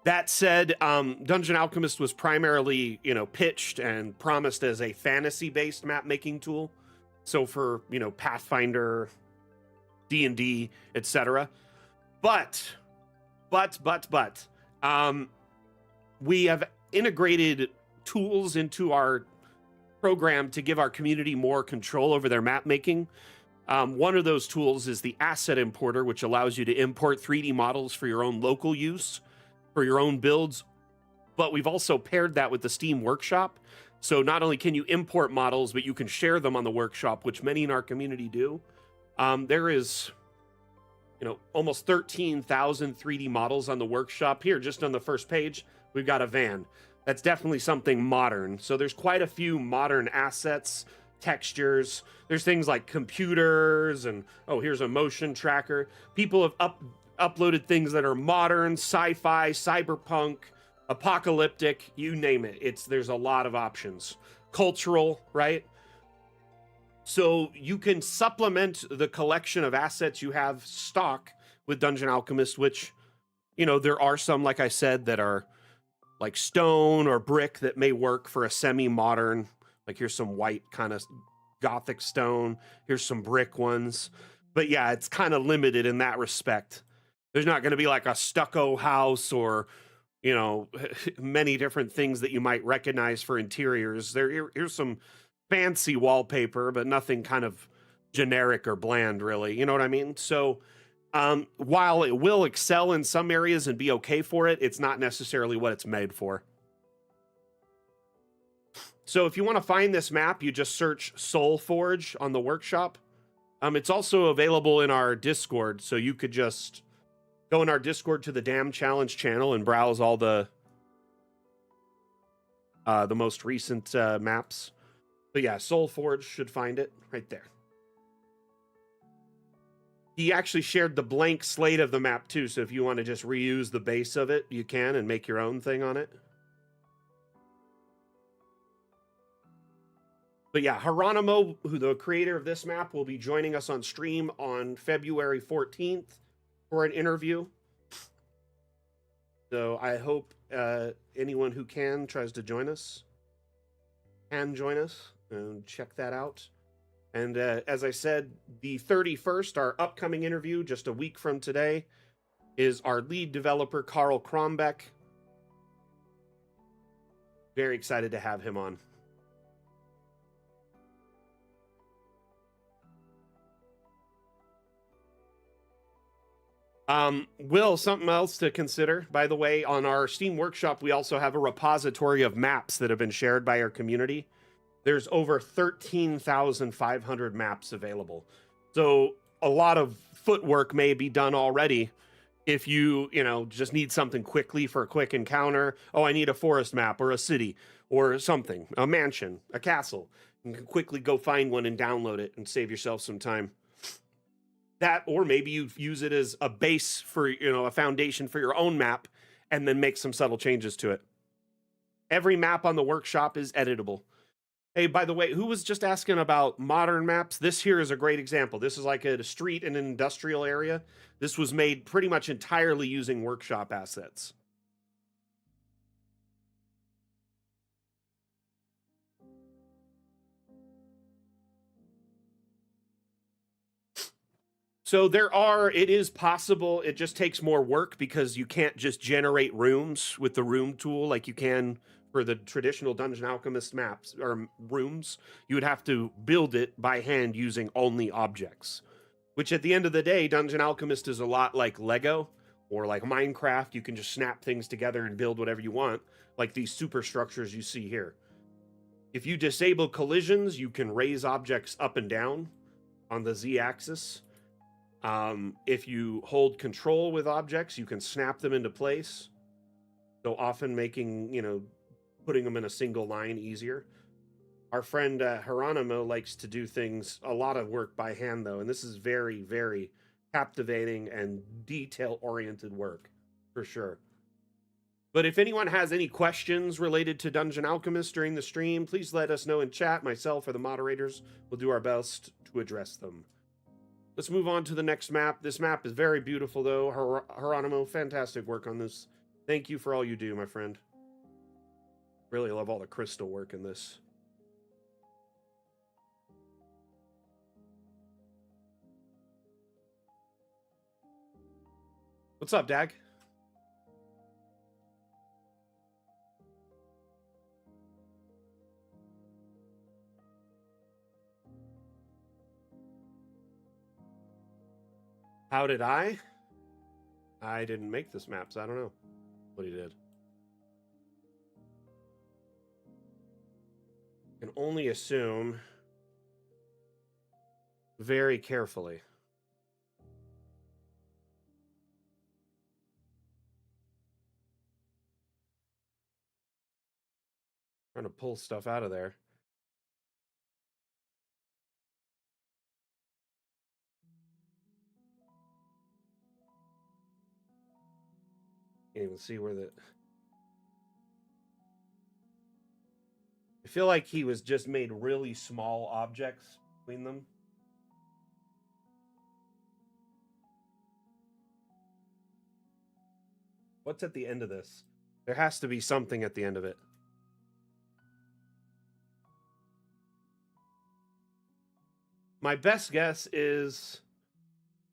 That said, Dungeon Alchemist was primarily, you know, pitched and promised as a fantasy-based map-making tool. So for, you know, Pathfinder, D&D, etc. But, we have integrated tools into our program to give our community more control over their map making. One of those tools is the asset importer, which allows you to import 3D models for your own local use, for your own builds. But we've also paired that with the Steam Workshop. So not only can you import models, but you can share them on the workshop, which many in our community do. There is, you know, almost 13,000 3D models on the workshop. Here, just on the first page, we've got a van. That's definitely something modern. So there's quite a few modern assets, textures. There's things like computers and, oh, here's a motion tracker. People have uploaded things that are modern, sci-fi, cyberpunk, apocalyptic, you name it. There's a lot of options. Cultural, right? So you can supplement the collection of assets you have stock with Dungeon Alchemist, which, you know, there are some, like I said, that are like stone or brick that may work for a semi-modern, like here's some white kind of gothic stone, here's some brick ones. But yeah, it's kind of limited in that respect. There's not going to be like a stucco house or, you know, many different things that you might recognize for interiors. Here's some fancy wallpaper, but nothing kind of generic or bland, really. You know what I mean? So while it will excel in some areas and be okay for it, it's not necessarily what it's made for. So if you want to find this map, you just search Soul Forge on the workshop. It's also available in our Discord, so you could just go in our Discord to the Damn Challenge channel and browse all the most recent maps. But yeah, Soul Forge should find it right there. He actually shared the blank slate of the map too, so if you want to just reuse the base of it, you can and make your own thing on it. But yeah, Hieronymo, who the creator of this map, will be joining us on stream on February 14th for an interview. So I hope anyone who can tries to join us can join us and check that out. And as I said, the 31st, our upcoming interview, just a week from today, is our lead developer, Carl Krombeck. Very excited to have him on. Will, something else to consider, by the way, on our Steam Workshop, we also have a repository of maps that have been shared by our community. There's over 13,500 maps available. So a lot of footwork may be done already if you know, just need something quickly for a quick encounter. Oh, I need a forest map or a city or something, a mansion, a castle. You can quickly go find one and download it and save yourself some time. That, or maybe you use it as a base for, you know, a foundation for your own map and then make some subtle changes to it. Every map on the workshop is editable. Hey, by the way, who was just asking about modern maps? This here is a great example. This is like a street in an industrial area. This was made pretty much entirely using workshop assets. So it is possible. It just takes more work because you can't just generate rooms with the room tool like you can for the traditional Dungeon Alchemist maps or rooms. You would have to build it by hand using only objects, which at the end of the day, Dungeon Alchemist is a lot like Lego or like Minecraft. You can just snap things together and build whatever you want, like these superstructures you see here. If you disable collisions, you can raise objects up and down on the Z-axis. If you hold control with objects, you can snap them into place. So often making, you know, putting them in a single line easier. Our friend Hieronymo likes to do things, a lot of work by hand though, and this is very, very captivating and detail-oriented work. for sure. But if anyone has any questions related to Dungeon Alchemist during the stream, please let us know in chat. Myself or the moderators will do our best to address them. Let's move on to the next map. This map is very beautiful, though. Geronimo, fantastic work on this. Thank you for all you do, my friend. Really love all the crystal work in this. What's up, Dag? How did I? I didn't make this map, so I don't know what he did. Can only assume very carefully. Trying to pull stuff out of there. Can't even see where the... I feel like he was just made really small objects between them. What's at the end of this? There has to be something at the end of it. My best guess is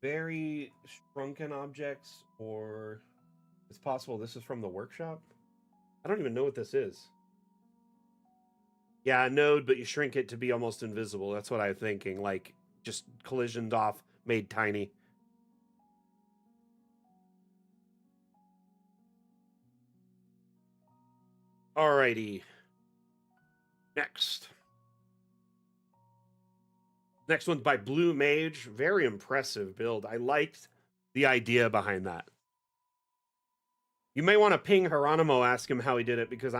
very shrunken objects, or it's possible this is from the workshop. I don't even know what this is. Yeah, a node, but you shrink it to be almost invisible. That's what I'm thinking. Like, just collisioned off, made tiny. Alrighty. Next. Next one's by Blue Mage. Very impressive build. I liked the idea behind that. You may want to ping Geronimo, ask him how he did it, because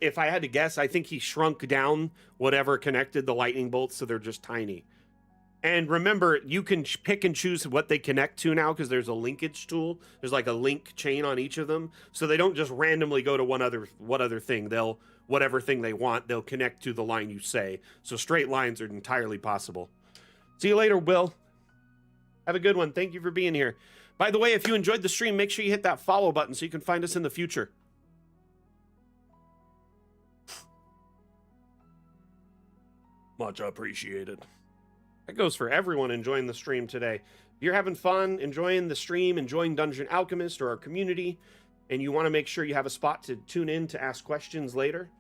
if I had to guess, I think he shrunk down whatever connected the lightning bolts so they're just tiny. And remember, you can pick and choose what they connect to now, because there's a linkage tool. There's like a link chain on each of them, so they don't just randomly go to what other thing. Whatever thing they want, they'll connect to the line you say. So straight lines are entirely possible. See you later, Will. Have a good one. Thank you for being here. By the way, if you enjoyed the stream, make sure you hit that follow button so you can find us in the future. Much appreciated. That goes for everyone enjoying the stream today. If you're having fun, enjoying the stream, enjoying Dungeon Alchemist or our community, and you want to make sure you have a spot to tune in to ask questions later,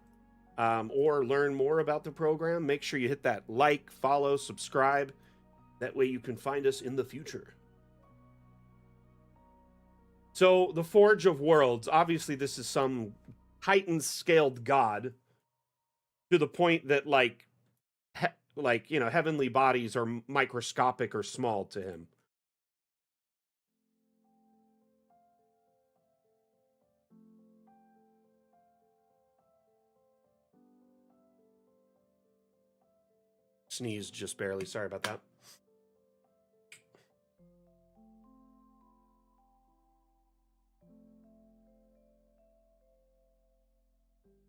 or learn more about the program, make sure you hit that like, follow, subscribe. That way you can find us in the future. So the Forge of Worlds, obviously this is some Titan scaled god to the point that like, you know, heavenly bodies are microscopic or small to him. Sneezed just barely, sorry about that.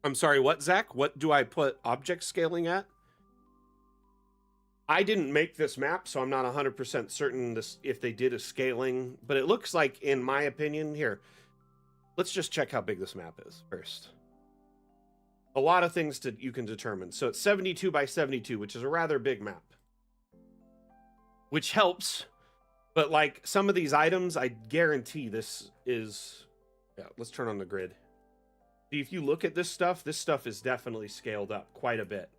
I'm sorry, what, Zach? What do I put object scaling at? I didn't make this map, so I'm not 100% certain if they did a scaling, but it looks like, in my opinion, here, let's just check how big this map is first. A lot of things you can determine. So it's 72 by 72, which is a rather big map, which helps. But like some of these items, I guarantee this is, yeah, let's turn on the grid. If you look at this stuff is definitely scaled up quite a bit.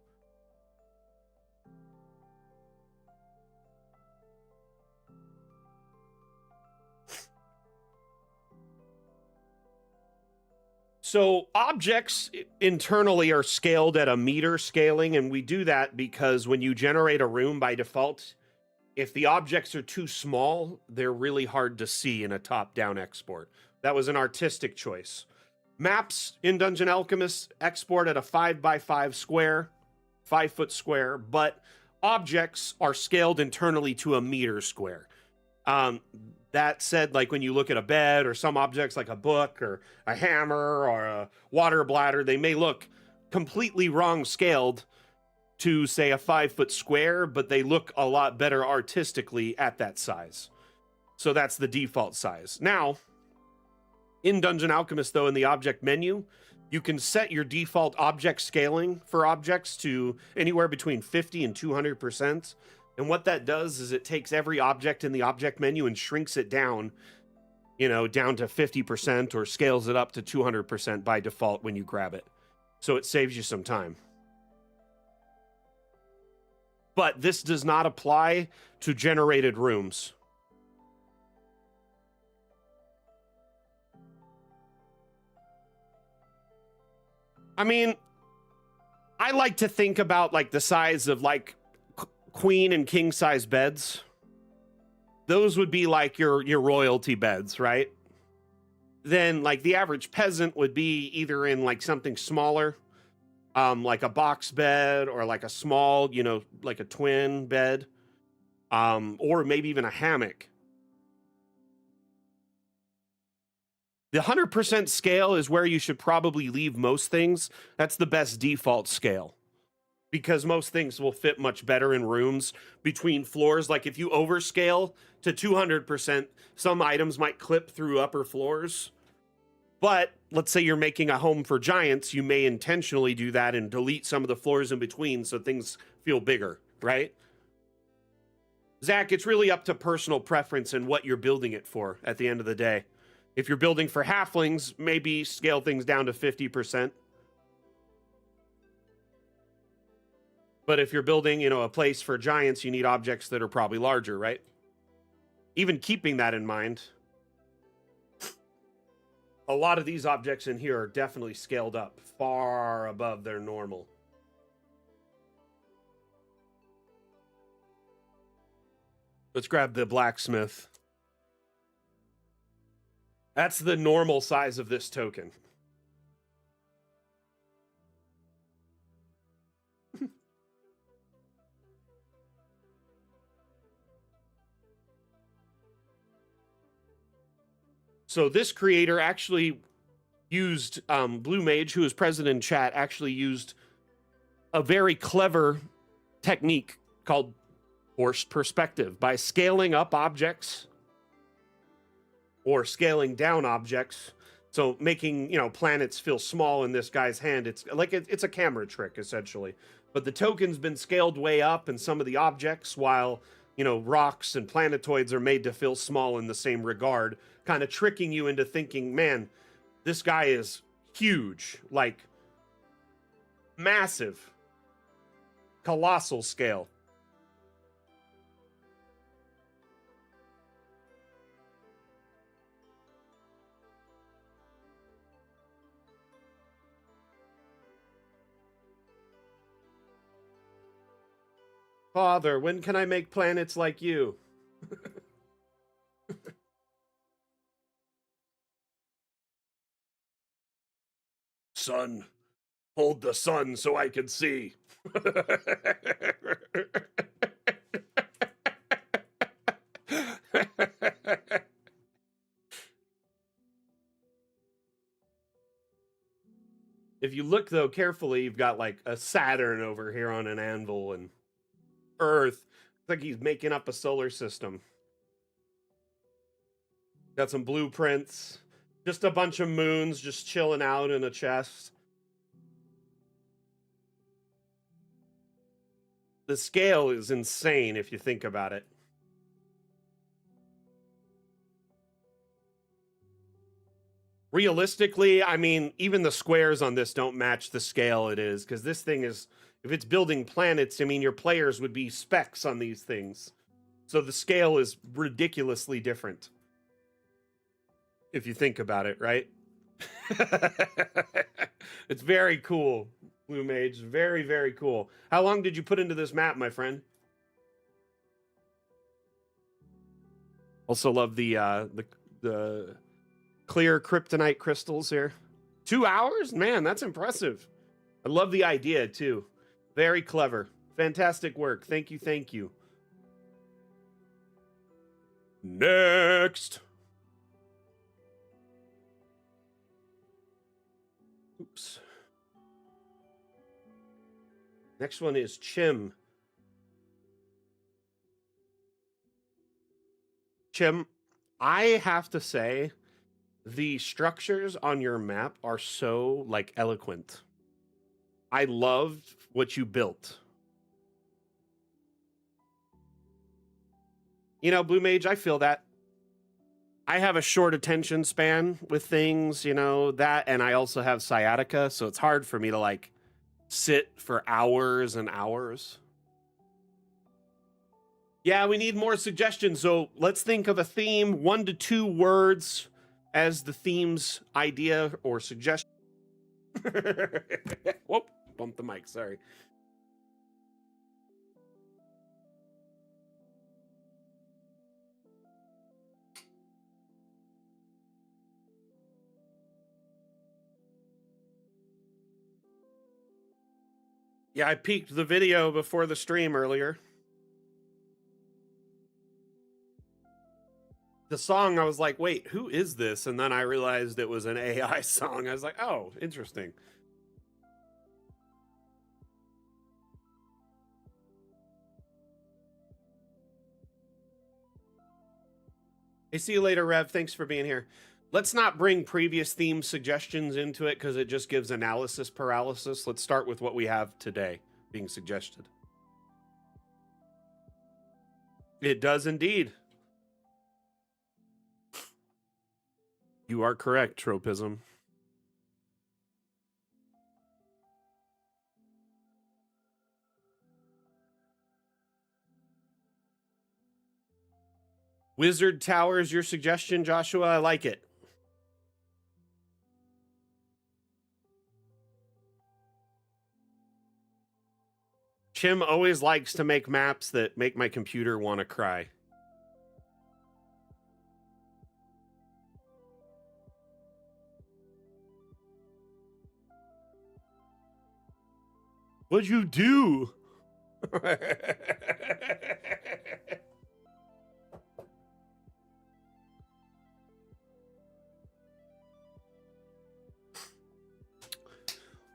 So objects internally are scaled at a meter scaling, and we do that because when you generate a room by default, if the objects are too small, they're really hard to see in a top-down export. That was an artistic choice. Maps in Dungeon Alchemist export at a 5x5 square, 5-foot square, but objects are scaled internally to a meter square. That said, like when you look at a bed or some objects like a book or a hammer or a water bladder, they may look completely wrong scaled to, say, a 5-foot square, but they look a lot better artistically at that size. So that's the default size. Now, in Dungeon Alchemist, though, in the object menu, you can set your default object scaling for objects to anywhere between 50 and 200%. And what that does is it takes every object in the object menu and shrinks it down, down to 50% or scales it up to 200% by default when you grab it. So it saves you some time. But this does not apply to generated rooms. I mean, I like to think about like the size of like queen and king size beds. Those would be like your royalty beds, right? Then like the average peasant would be either in like something smaller, like a box bed or like a small, like a twin bed, or maybe even a hammock. The 100% scale is where you should probably leave most things. That's the best default scale because most things will fit much better in rooms between floors. Like if you overscale to 200%, some items might clip through upper floors. But let's say you're making a home for giants, you may intentionally do that and delete some of the floors in between so things feel bigger, right? Zach, it's really up to personal preference and what you're building it for at the end of the day. If you're building for halflings, maybe scale things down to 50%. But if you're building, a place for giants, you need objects that are probably larger, right? Even keeping that in mind, a lot of these objects in here are definitely scaled up far above their normal. Let's grab the blacksmith. That's the normal size of this token. So this creator actually used, Blue Mage, who is present in chat, actually used a very clever technique called forced perspective. By scaling up objects or scaling down objects, so making, planets feel small in this guy's hand. It's like it's a camera trick, essentially. But the token's been scaled way up and some of the objects, while, rocks and planetoids are made to feel small in the same regard, kind of tricking you into thinking, man, this guy is huge, like massive, colossal scale. Father, when can I make planets like you? Son, hold the sun so I can see. If you look, though, carefully, you've got like a Saturn over here on an anvil and Earth. It's like he's making up a solar system. Got some blueprints. Just a bunch of moons just chilling out in a chest. The scale is insane if you think about it. Realistically, I mean, even the squares on this don't match the scale it is, because this thing is, if it's building planets, I mean, your players would be specks on these things. So the scale is ridiculously different, if you think about it, right? It's very cool, Blue Mage. Very, very cool. How long did you put into this map, my friend? Also love the clear kryptonite crystals here. 2 hours? Man, that's impressive. I love the idea, too. Very clever. Fantastic work. Thank you, thank you. Next. Oops. Next one is Chim. Chim, I have to say, the structures on your map are so like eloquent. I loved what you built. You know, Blue Mage, I feel that. I have a short attention span with things, you know, that, and I also have sciatica, so it's hard for me to like sit for hours and hours. Yeah, we need more suggestions. So let's think of a theme, 1 to 2 words as the theme's idea or suggestion. Whoop, bumped the mic, sorry. Yeah, I peeked the video before the stream earlier. The song, I was like, wait, who is this? And then I realized it was an AI song. I was like, oh, interesting. Hey, see you later, Rev. Thanks for being here. Let's not bring previous theme suggestions into it because it just gives analysis paralysis. Let's start with what we have today being suggested. It does indeed. You are correct, Tropism. Wizard Tower is your suggestion, Joshua. I like it. Chim always likes to make maps that make my computer want to cry. What'd you do?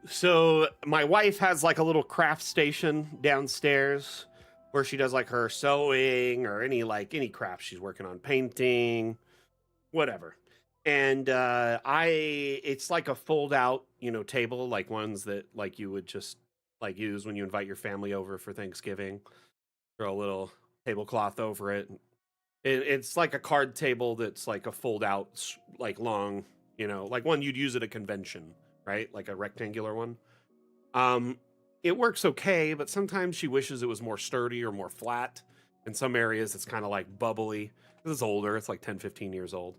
So my wife has like a little craft station downstairs where she does like her sewing or any craft she's working on, painting, whatever. And it's like a fold out, table, like ones that like you would just like use when you invite your family over for Thanksgiving. Throw a little tablecloth over it. It's like a card table that's like a fold out, like long, like one you'd use at a convention, right? Like a rectangular one. It works okay, but sometimes she wishes it was more sturdy or more flat. In some areas, it's kind of like bubbly. This is older. It's like 10, 15 years old.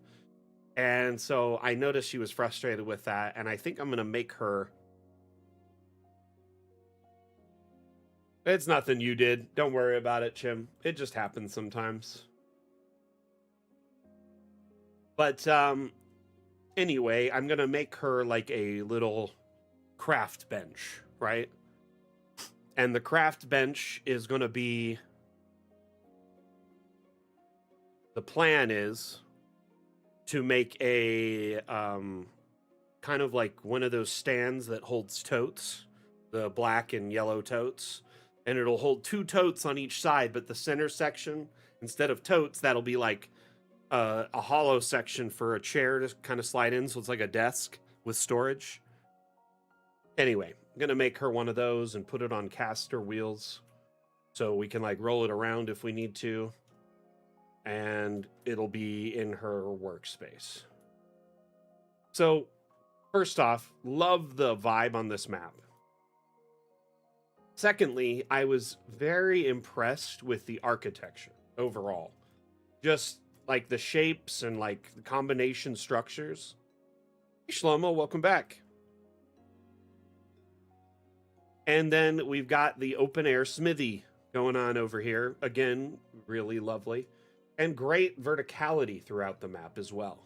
And so I noticed she was frustrated with that. And I think I'm going to make her. It's nothing you did. Don't worry about it, Chim. It just happens sometimes. But anyway, I'm going to make her like a little craft bench, right? And the craft bench is going to be. The plan is to make a kind of like one of those stands that holds totes, the black and yellow totes, and it'll hold 2 totes on each side, but the center section, instead of totes, that'll be like a hollow section for a chair to kind of slide in, so it's like a desk with storage. Anyway, I'm gonna make her one of those and put it on caster wheels so we can like roll it around if we need to, and it'll be in her workspace. So first off, love the vibe on this map. Secondly, I was very impressed with the architecture overall. Just like the shapes and like the combination structures. Hey, Shlomo, welcome back. And then we've got the open air smithy going on over here. Again, really lovely. And great verticality throughout the map as well.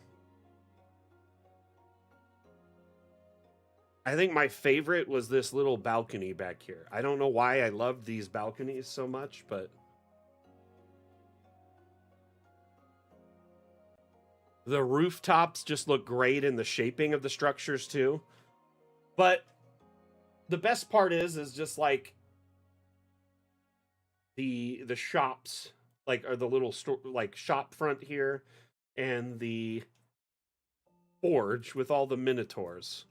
I think my favorite was this little balcony back here. I don't know why I love these balconies so much, but The rooftops just look great in the shaping of the structures too. But the best part is just like the shops, like are the little store like shop front here, and the forge with all the minotaurs.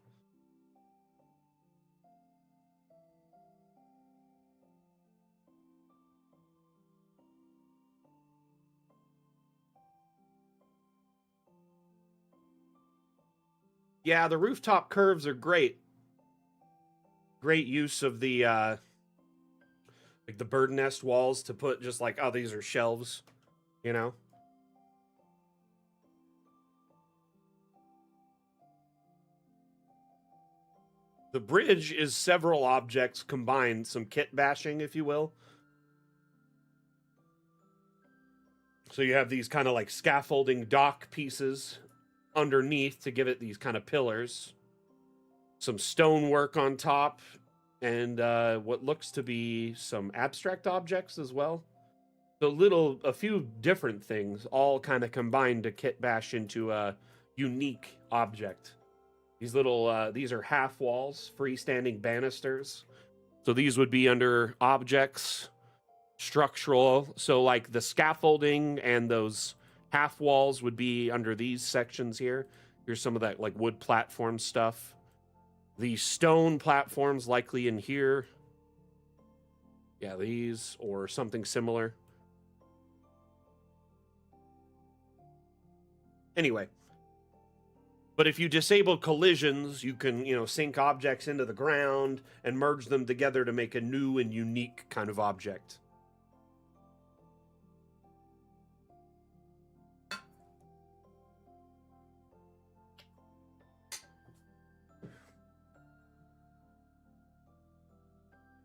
Yeah, the rooftop curves are great. Great use of the like the bird nest walls to put just like, oh, these are shelves, you know. The bridge is several objects combined, some kit bashing, if you will. So you have these kind of like scaffolding dock pieces underneath to give it these kind of pillars, some stonework on top, and what looks to be some abstract objects as well. So a few different things all kind of combined to kit bash into a unique object. These are half walls, freestanding banisters. So these would be under objects, structural. So like the scaffolding and those half walls would be under these sections here. Here's some of that like wood platform stuff. The stone platforms likely in here. Yeah, these or something similar. Anyway, but if you disable collisions, you can, sink objects into the ground and merge them together to make a new and unique kind of object.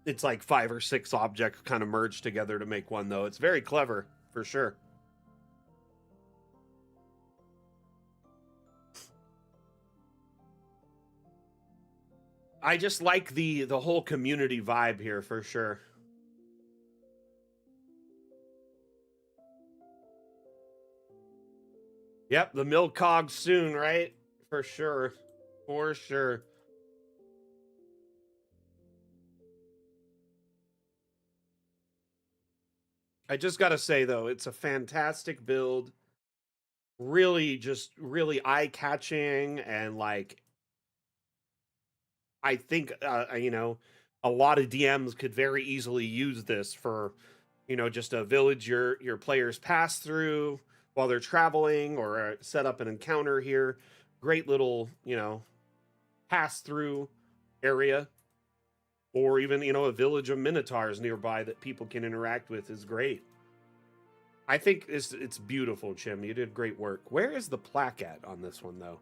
It's like 5 or 6 objects kind of merged together to make one, though. It's very clever, for sure. I just like the whole community vibe here, for sure. Yep, the milk cogs soon, right? For sure. For sure. I just got to say, though, it's a fantastic build. Really eye-catching, and like I think a lot of DMs could very easily use this for, just a village your players pass through while they're traveling, or set up an encounter here. Great little, pass through area, or even, a village of minotaurs nearby that people can interact with is great. I think it's beautiful, Chim. You did great work. Where is the plaque at on this one, though?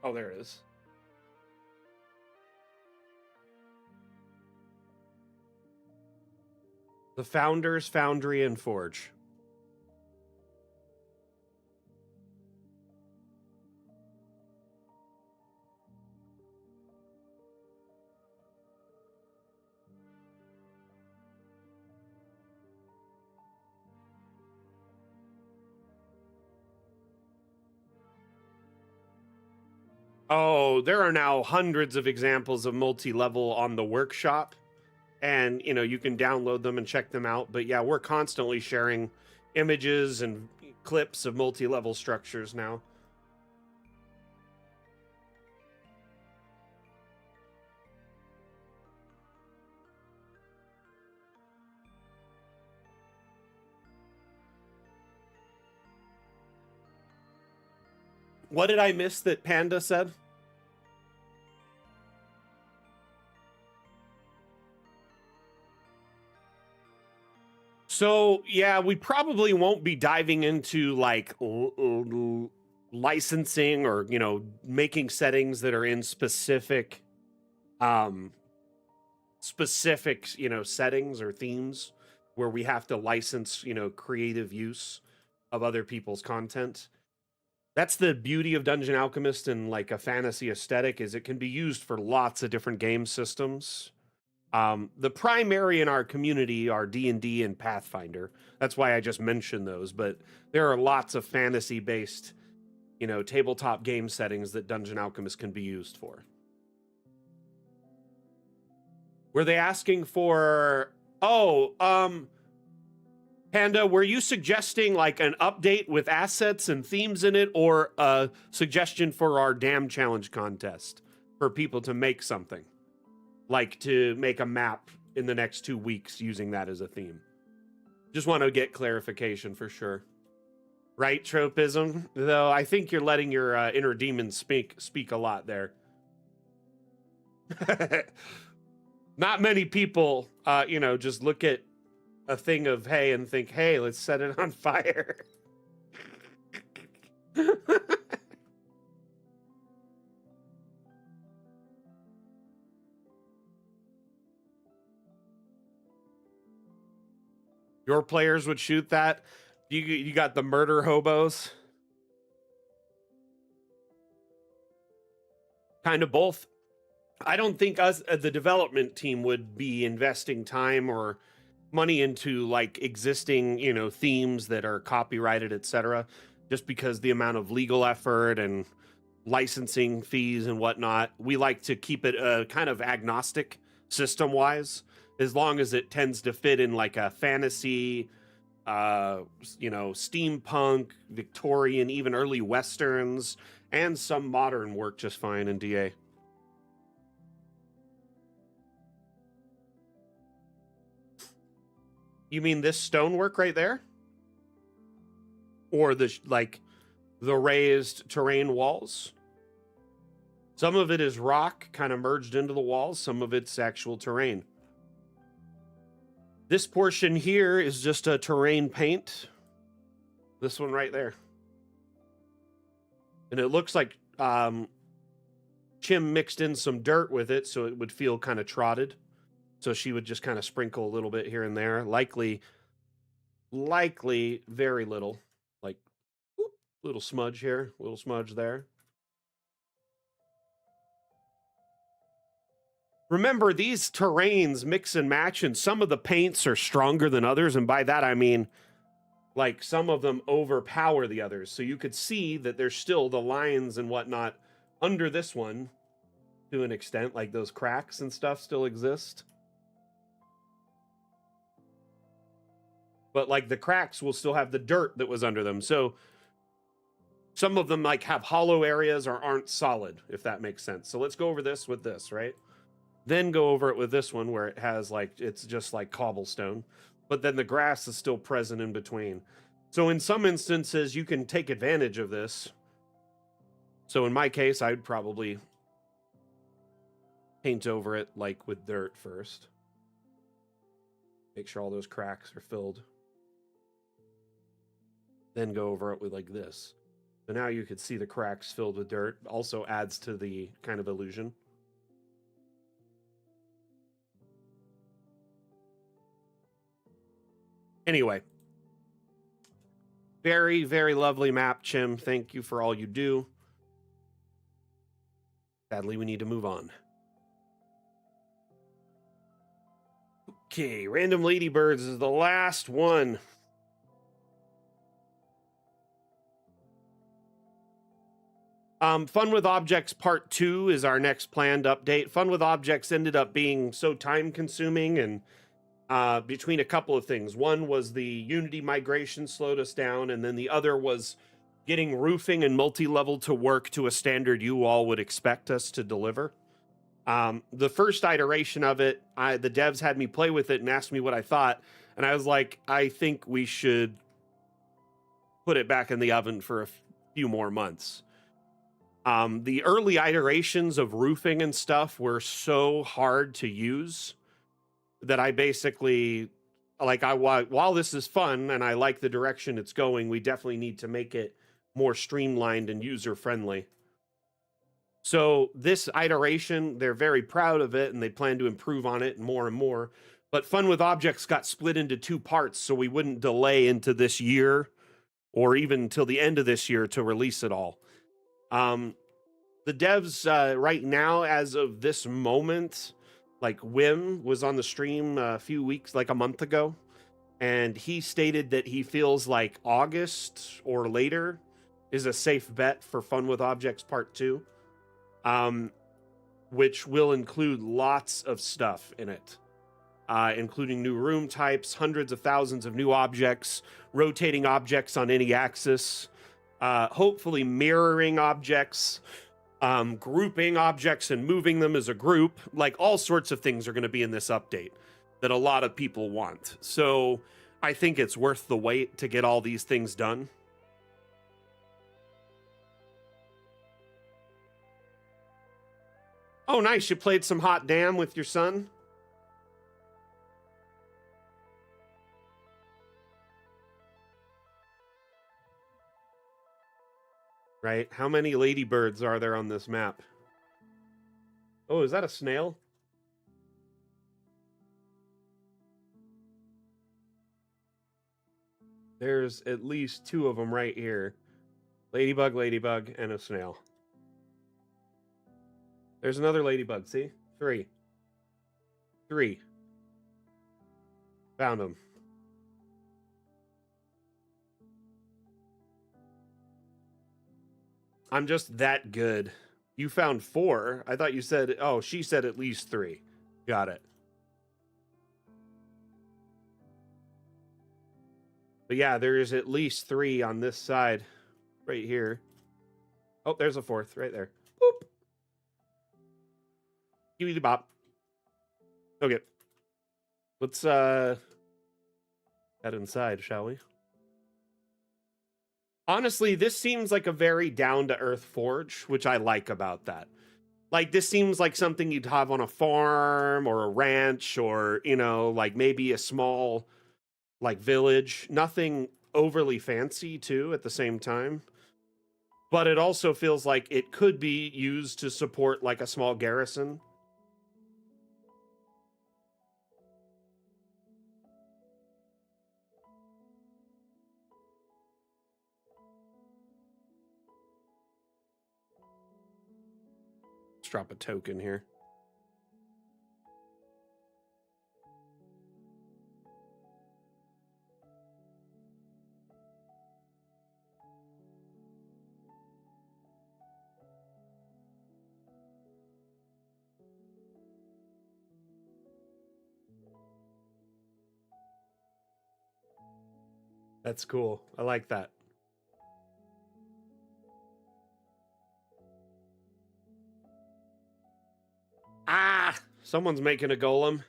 Oh, there it is. The Founders Foundry and Forge. Oh, there are now hundreds of examples of multi-level on the workshop, and you can download them and check them out. But yeah, we're constantly sharing images and clips of multi-level structures now. What did I miss that Panda said? So yeah, we probably won't be diving into like licensing, or making settings that are in specific settings or themes where we have to license creative use of other people's content. That's the beauty of Dungeon Alchemist and like a fantasy aesthetic, is it can be used for lots of different game systems. The primary in our community are D&D and Pathfinder. That's why I just mentioned those, but there are lots of fantasy-based, tabletop game settings that Dungeon Alchemist can be used for. Were they asking for... Panda, were you suggesting like an update with assets and themes in it, or a suggestion for our Damn Challenge contest for people to make something? Like to make a map in the next 2 weeks using that as a theme. Just want to get clarification for sure. Right, Tropism? Though I think you're letting your inner demon speak a lot there. Not many people, just look at a thing of hay and think, hey, let's set it on fire. Your players would shoot that? You got the murder hobos? Kind of both. I don't think us, the development team, would be investing time or money into like existing, themes that are copyrighted, etc. Just because the amount of legal effort and licensing fees and whatnot. We like to keep it kind of agnostic system-wise, as long as it tends to fit in like a fantasy, steampunk, Victorian, even early Westerns, and some modern work just fine in DA. You mean this stonework right there? Or the raised terrain walls? Some of it is rock kind of merged into the walls. Some of it's actual terrain. This portion here is just a terrain paint. This one right there. And it looks like Chim mixed in some dirt with it so it would feel kind of trotted. So she would just kind of sprinkle a little bit here and there. Likely very little. Like, whoop, little smudge here, little smudge there. Remember, these terrains mix and match, and some of the paints are stronger than others. And by that, I mean, like, some of them overpower the others. So you could see that there's still the lines and whatnot under this one to an extent. Like, those cracks and stuff still exist. But, like, the cracks will still have the dirt that was under them. So some of them, like, have hollow areas or aren't solid, if that makes sense. So let's go over this with this, right? Then go over it with this one where it has, like, it's just like cobblestone. But then the grass is still present in between. So in some instances, you can take advantage of this. So in my case, I'd probably paint over it, like, with dirt first. Make sure all those cracks are filled. Then go over it with, like, this. So now you could see the cracks filled with dirt. Also adds to the kind of illusion. Anyway. Very, very lovely map, Chim. Thank you for all you do. Sadly, we need to move on. Okay, Random Ladybirds is the last one. Fun with Objects Part 2 is our next planned update. Fun with Objects ended up being so time-consuming, and between a couple of things. One was the Unity migration slowed us down, and then the other was getting roofing and multi-level to work to a standard you all would expect us to deliver. The first iteration of it, the devs had me play with it and asked me what I thought, and I was like, I think we should put it back in the oven for a few more months. The early iterations of roofing and stuff were so hard to use that I basically, like, while this is fun and I like the direction it's going, we definitely need to make it more streamlined and user-friendly. So this iteration, they're very proud of it, and they plan to improve on it more and more. But Fun with Objects got split into 2 parts, so we wouldn't delay into this year or even till the end of this year to release it all. The devs right now, as of this moment, Like Wim was on the stream a few weeks, like a month ago, and he stated that he feels like August or later is a safe bet for Fun with Objects Part 2, which will include lots of stuff in it, including new room types, hundreds of thousands of new objects, rotating objects on any axis, hopefully mirroring objects, grouping objects and moving them as a group. Like, all sorts of things are going to be in this update that a lot of people want. So I think it's worth the wait to get all these things done. Oh, nice. You played some Hot Damn with your son? Right. How many ladybirds are there on this map? Oh, is that a snail? There's at least 2 of them right here. Ladybug, ladybug, and a snail. There's another ladybug, see? 3. 3. Found them. I'm just that good. You found 4. I thought you said, oh, she said at least 3. Got it. But yeah, there is at least 3 on this side right here. Oh, there's a 4th right there. Boop. Give bop. Okay. Let's head inside, shall we? Honestly, this seems like a very down-to-earth forge, which I like about that. Like, this seems like something you'd have on a farm or a ranch or, you know, like maybe a small, like, village. Nothing overly fancy, too, at the same time. But it also feels like it could be used to support, like, a small garrison. Let's drop a token here. That's cool. I like that. Ah! Someone's making a golem.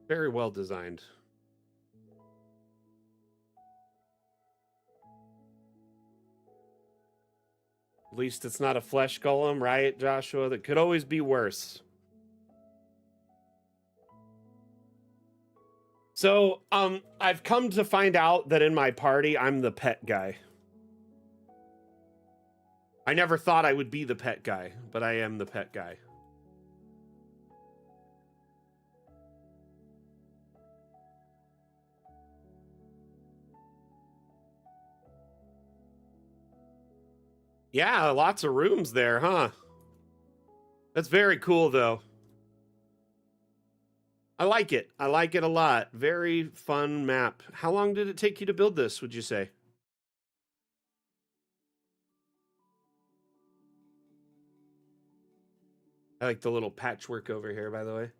Very well designed. At least it's not a flesh golem, right, Joshua? That could always be worse. So, I've come to find out that in my party, I'm the pet guy. I never thought I would be the pet guy, but I am the pet guy. Yeah, lots of rooms there, huh? That's very cool, though. I like it. I like it a lot. Very fun map. How long did it take you to build this, would you say? I like the little patchwork over here, by the way.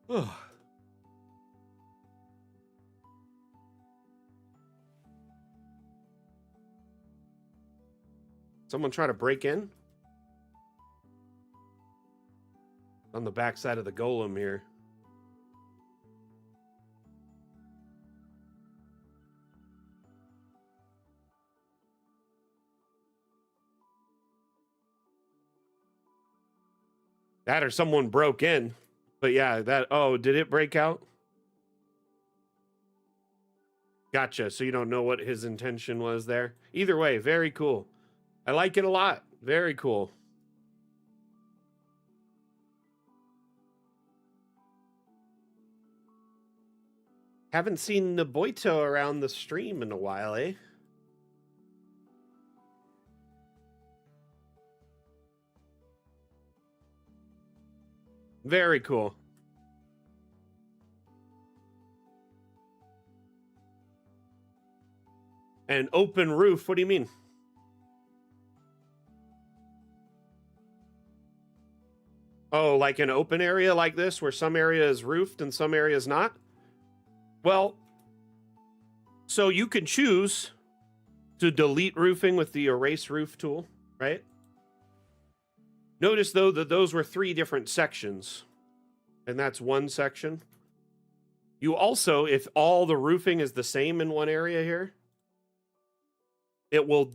Oh. Someone try to break in? On the backside of the golem here. That or someone broke in. But yeah, that... Oh, did it break out? Gotcha. So you don't know what his intention was there? Either way, very cool. I like it a lot. Very cool. Haven't seen Naboito around the stream in a while, eh? Very cool. An open roof, what do you mean? Oh, like an open area like this where some area is roofed and some area is not? Well, so you can choose to delete roofing with the erase roof tool, right? Notice though that those were 3 different sections, and that's one section. You also, if all the roofing is the same in one area here, it will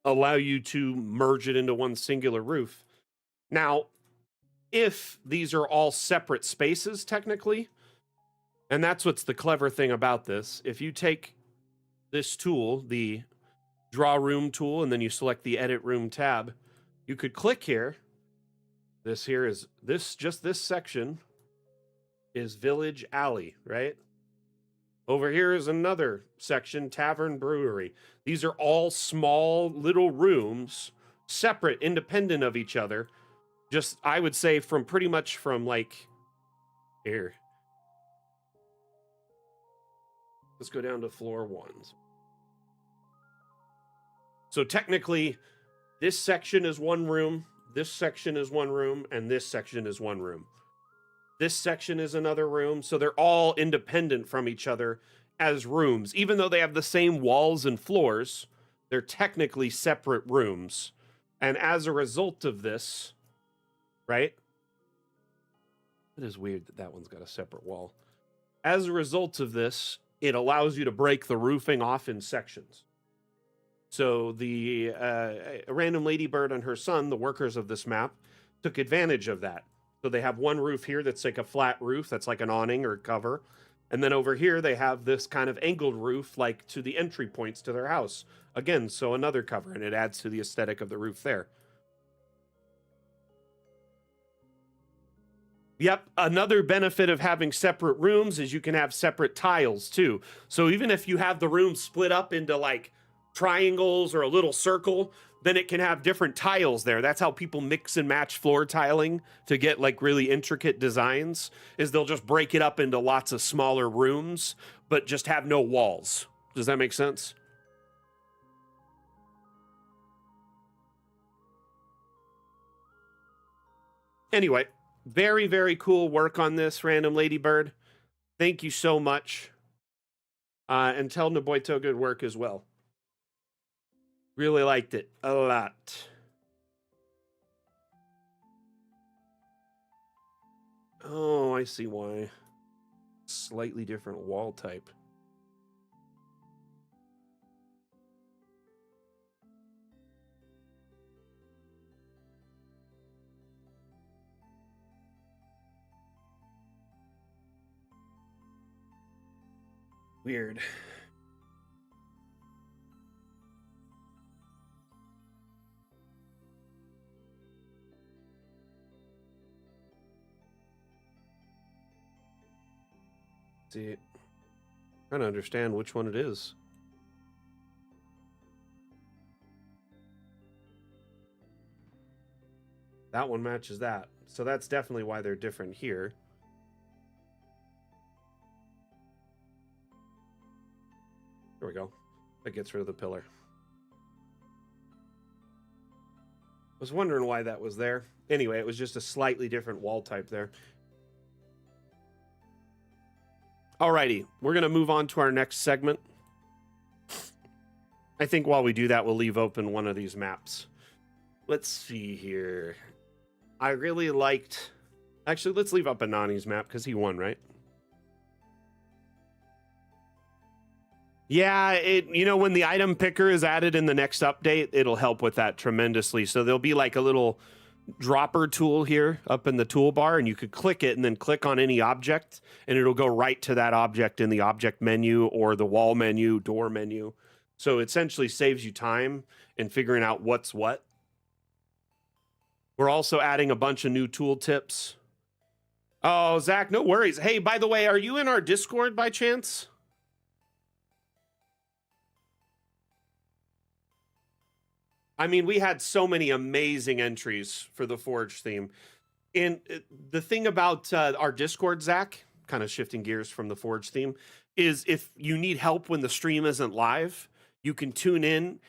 allow you to merge it into one singular roof. Now, if these are all separate spaces, technically, and that's what's the clever thing about this, if you take this tool, the draw room tool, and then you select the edit room tab, you could click here. This here is just this section is Village Alley, right? Over here is another section, Tavern Brewery. These are all small little rooms, separate, independent of each other. Just, I would say, from pretty much from like here. Let's go down to floor 1. So technically, this section is one room, this section is one room, and this section is one room. This section is another room, so they're all independent from each other as rooms. Even though they have the same walls and floors, they're technically separate rooms. And as a result of this, right? It is weird that that one's got a separate wall. As a result of this, it allows you to break the roofing off in sections. So the random ladybird and her son, the workers of this map, took advantage of that. So they have one roof here that's like a flat roof, that's like an awning or cover. And then over here, they have this kind of angled roof, like to the entry points to their house. Again, so another cover, and it adds to the aesthetic of the roof there. Yep, another benefit of having separate rooms is you can have separate tiles too. So even if you have the room split up into like triangles or a little circle, then it can have different tiles there. That's how people mix and match floor tiling to get like really intricate designs, is they'll just break it up into lots of smaller rooms, but just have no walls. Does that make sense? Anyway, very, very cool work on this, Random Ladybird. Thank you so much. And tell Naboito good work as well. Really liked it a lot. Oh, I see why. Slightly different wall type. Weird. See, trying to understand which one it is. That one matches that. So that's definitely why they're different here. There we go. That gets rid of the pillar. I was wondering why that was there. Anyway, it was just a slightly different wall type there. Alrighty, we're going to move on to our next segment. I think while we do that, we'll leave open one of these maps. let's see here. I really liked... Actually, let's leave up Anani's map because he won, right? Yeah, when the item picker is added in the next update, it'll help with that tremendously. So there'll be like a little dropper tool here up in the toolbar, and you could click it and then click on any object, and it'll go right to that object in the object menu or the wall menu, door menu. So it essentially saves you time in figuring out what's what. We're also adding a bunch of new tool tips. Oh, Zach, no worries. Hey, by the way, are you in our Discord by chance? I mean, we had so many amazing entries for the Forge theme. And the thing about our Discord, Zach, kind of shifting gears from the Forge theme, is if you need help when the stream isn't live, you can tune in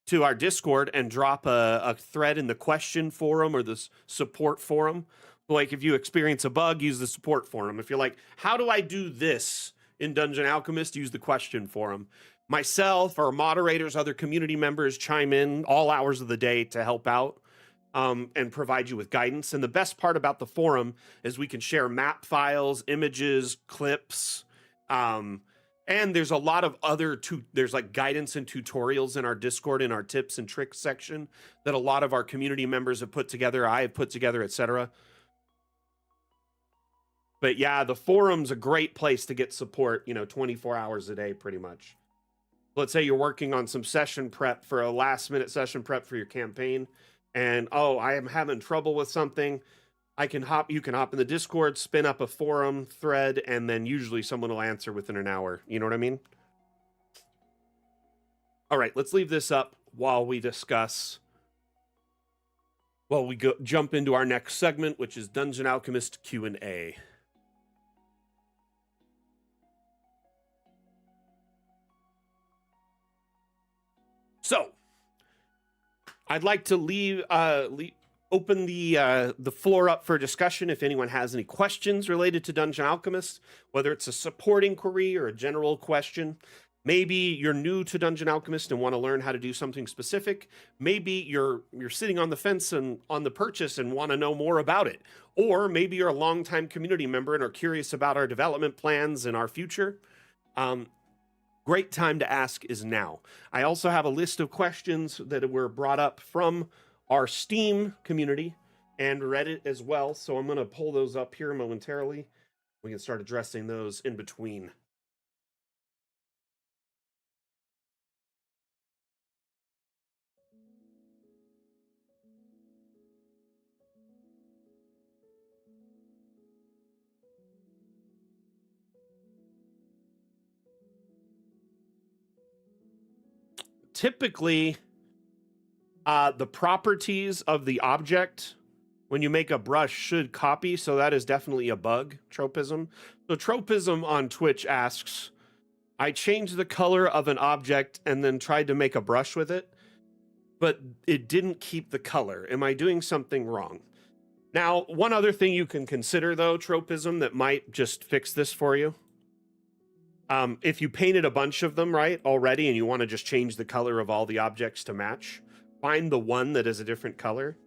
to our Discord and drop a thread in the question forum or the support forum. Like if you experience a bug, use the support forum. If you're like, how do I do this in Dungeon Alchemist? Use the question forum. Myself or moderators, other community members chime in all hours of the day to help out and provide you with guidance. And the best part about the forum is we can share map files, images, clips, and there's a lot of other there's like guidance and tutorials in our Discord in our tips and tricks section that a lot of our community members have put together, I have put together, etc. But yeah, the forum's a great place to get support, 24 hours a day pretty much. Let's say you're working on some session prep for a last minute session prep for your campaign, and I am having trouble with something. You can hop in the Discord, spin up a forum thread, and then usually someone will answer within an hour. You know what I mean? All right, let's leave this up while we discuss. Well, we jump into our next segment, which is Dungeon Alchemist Q&A. So, I'd like to open the floor up for discussion if anyone has any questions related to Dungeon Alchemist, whether it's a support inquiry or a general question. Maybe you're new to Dungeon Alchemist and want to learn how to do something specific. Maybe you're sitting on the fence and on the purchase and want to know more about it. Or maybe you're a longtime community member and are curious about our development plans and our future. Great time to ask is now. I also have a list of questions that were brought up from our Steam community and Reddit as well. So I'm going to pull those up here momentarily. We can start addressing those in between. Typically, the properties of the object when you make a brush should copy, so that is definitely a bug, Tropism. So Tropism on Twitch asks, I changed the color of an object and then tried to make a brush with it, but it didn't keep the color. Am I doing something wrong? Now, one other thing you can consider, though, Tropism, that might just fix this for you. If you painted a bunch of them, right, already, and you want to just change the color of all the objects to match, find the one that is a different color,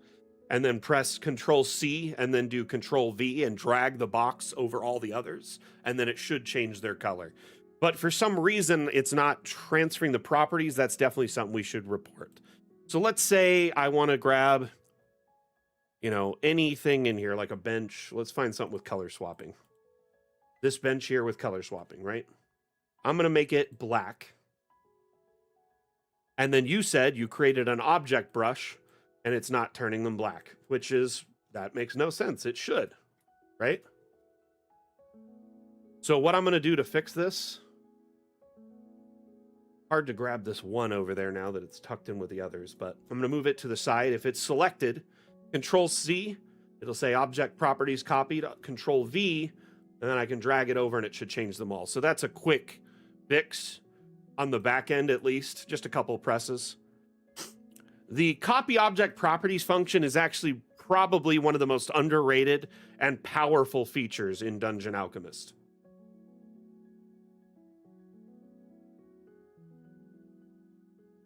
and then press Control-C, and then do Control-V, and drag the box over all the others, and then it should change their color. But for some reason, it's not transferring the properties. That's definitely something we should report. So let's say I want to grab, anything in here, like a bench. Let's find something with color swapping. This bench here with color swapping, right? I'm going to make it black. And then you said you created an object brush and it's not turning them black, that makes no sense. It should, right? So what I'm going to do to fix this, hard to grab this one over there now that it's tucked in with the others, but I'm going to move it to the side. If it's selected, Control-C, it'll say object properties copied, Control-V, and then I can drag it over and it should change them all. So that's a quick fix on the back end, at least, just a couple presses. The copy object properties function is actually probably one of the most underrated and powerful features in Dungeon Alchemist.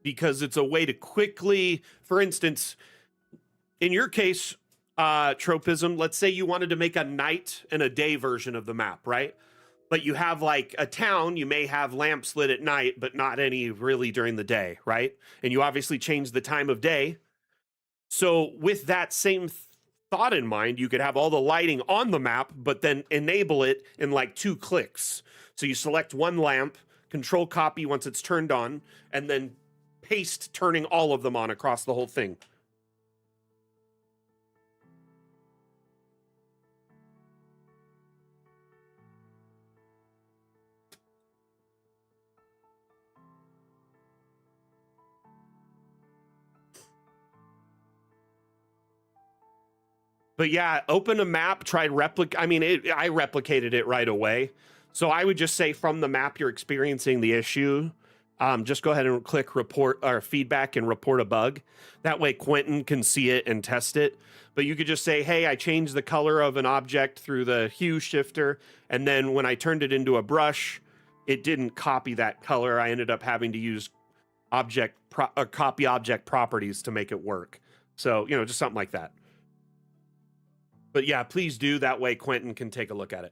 Because it's a way to quickly, for instance, in your case, Tropism, let's say you wanted to make a night and a day version of the map, right? But you have like a town, you may have lamps lit at night, but not any really during the day, right? And you obviously change the time of day. So with that same thought in mind, you could have all the lighting on the map, but then enable it in like 2 clicks. So you select one lamp, control copy once it's turned on, and then paste turning all of them on across the whole thing. But yeah, open a map, try replicate. I mean, I replicated it right away. So I would just say from the map you're experiencing the issue, just go ahead and click report or feedback and report a bug. That way Quentin can see it and test it. But you could just say, hey, I changed the color of an object through the hue shifter. And then when I turned it into a brush, it didn't copy that color. I ended up having to use copy object properties to make it work. So, you know, just something like that. But yeah, please do. That way Quentin can take a look at it.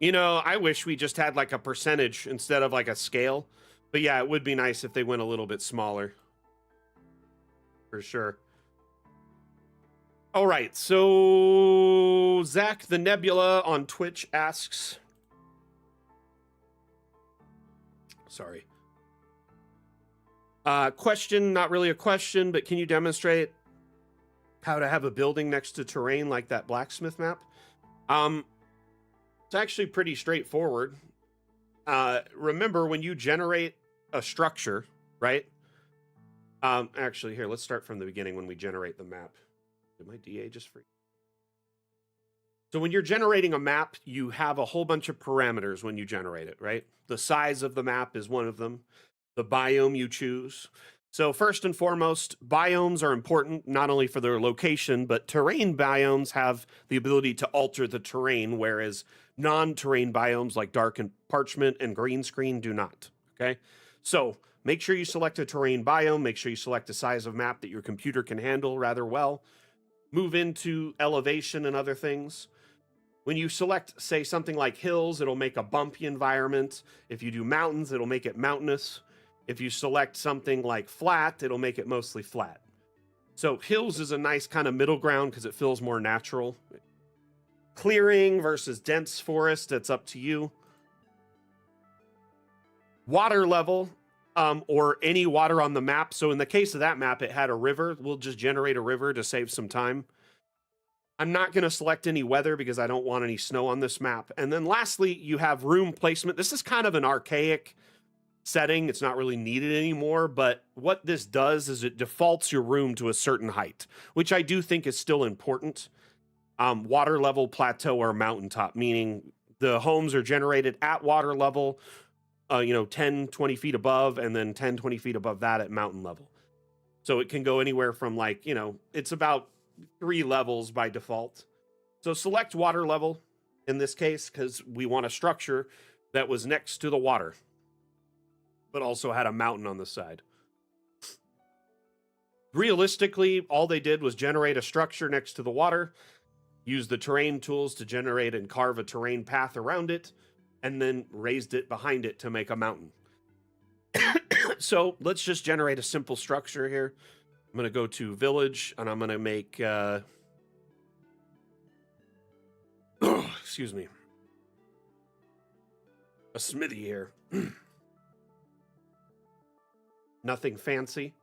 You know, I wish we just had like a percentage instead of like a scale. But yeah, it would be nice if they went a little bit smaller. For sure. All right, so Zach the Nebula on Twitch asks... Sorry. Question, not really a question, but can you demonstrate how to have a building next to terrain like that blacksmith map? It's actually pretty straightforward. Remember, when you generate a structure, right? Actually, here, let's start from the beginning when we generate the map. Did my DA just freeze? So when you're generating a map, you have a whole bunch of parameters when you generate it, right? The size of the map is one of them. The biome you choose. So first and foremost, biomes are important not only for their location, but terrain biomes have the ability to alter the terrain, whereas non-terrain biomes like dark and parchment and green screen do not, okay? So make sure you select a terrain biome, make sure you select a size of map that your computer can handle rather well. Move into elevation and other things. When you select, say, something like hills, it'll make a bumpy environment. If you do mountains, it'll make it mountainous. If you select something like flat, it'll make it mostly flat. So hills is a nice kind of middle ground because it feels more natural. Clearing versus dense forest, it's up to you. Water level, or any water on the map. So in the case of that map, it had a river. We'll just generate a river to save some time. I'm not going to select any weather because I don't want any snow on this map. And then lastly, you have room placement. This is kind of an archaic setting. It's not really needed anymore, but what this does is it defaults your room to a certain height, which I do think is still important. Water level, plateau, or mountaintop, meaning the homes are generated at water level, 10, 20 feet above, and then 10, 20 feet above that at mountain level. So it can go anywhere from it's about 3 levels by default. So select water level in this case because we want a structure that was next to the water, but also had a mountain on the side. Realistically, all they did was generate a structure next to the water, use the terrain tools to generate and carve a terrain path around it, and then raised it behind it to make a mountain. So let's just generate a simple structure here. I'm going to go to village and I'm going to make, excuse me, a smithy here. Nothing fancy.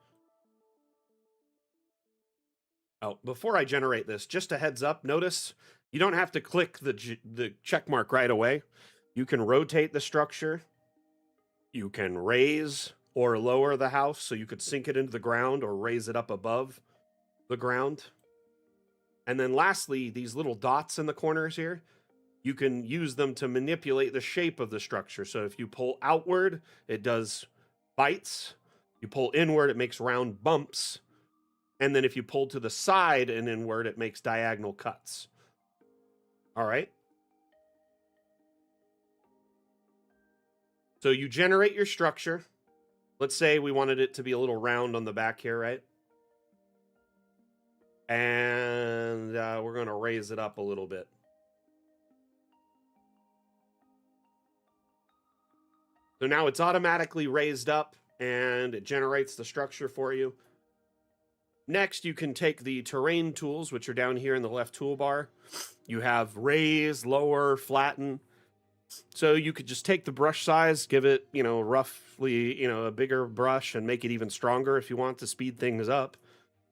Oh, before I generate this, just a heads up, notice you don't have to click the check mark right away. You can rotate the structure. You can raise or lower the house, so you could sink it into the ground or raise it up above the ground. And then lastly, these little dots in the corners here, you can use them to manipulate the shape of the structure. So if you pull outward, it does bites. You pull inward, it makes round bumps. And then if you pull to the side and inward, it makes diagonal cuts. All right. So you generate your structure. Let's say we wanted it to be a little round on the back here, right? And we're going to raise it up a little bit. So now it's automatically raised up and it generates the structure for you. Next, you can take the terrain tools, which are down here in the left toolbar. You have raise, lower, flatten. So you could just take the brush size, give it, roughly, a bigger brush and make it even stronger if you want to speed things up.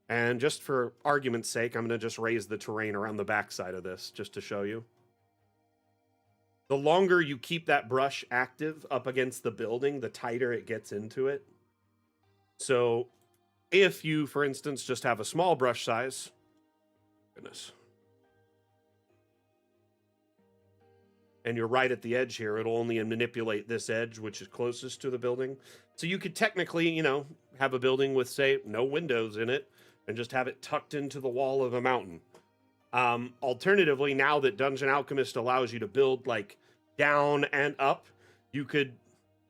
And just for argument's sake, I'm going to just raise the terrain around the backside of this just to show you. The longer you keep that brush active up against the building, the tighter it gets into it. So if you, for instance, just have a small brush size, and you're right at the edge here, it'll only manipulate this edge, which is closest to the building. So you could technically, have a building with, say, no windows in it, and just have it tucked into the wall of a mountain. Alternatively, now that Dungeon Alchemist allows you to build like down and up, you could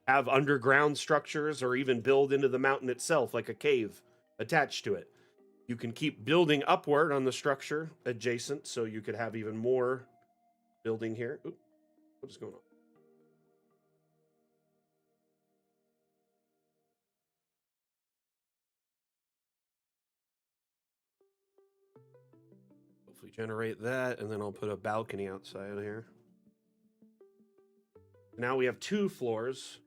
have underground structures or even build into the mountain itself like a cave attached to it. You can keep building upward on the structure adjacent, so you could have even more building here. Oop, what is going on? Hopefully generate that, and then I'll put a balcony outside here. Now we have 2 floors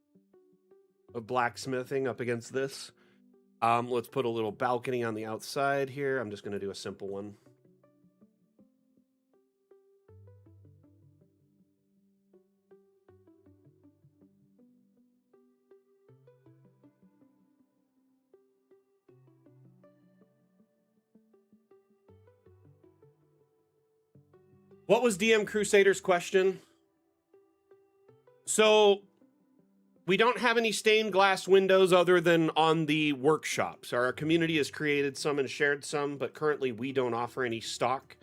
of blacksmithing up against this. Let's put a little balcony on the outside here. I'm just going to do a simple one. What was DM Crusader's question? So we don't have any stained glass windows other than on the workshops. Our community has created some and shared some, but currently we don't offer any stock.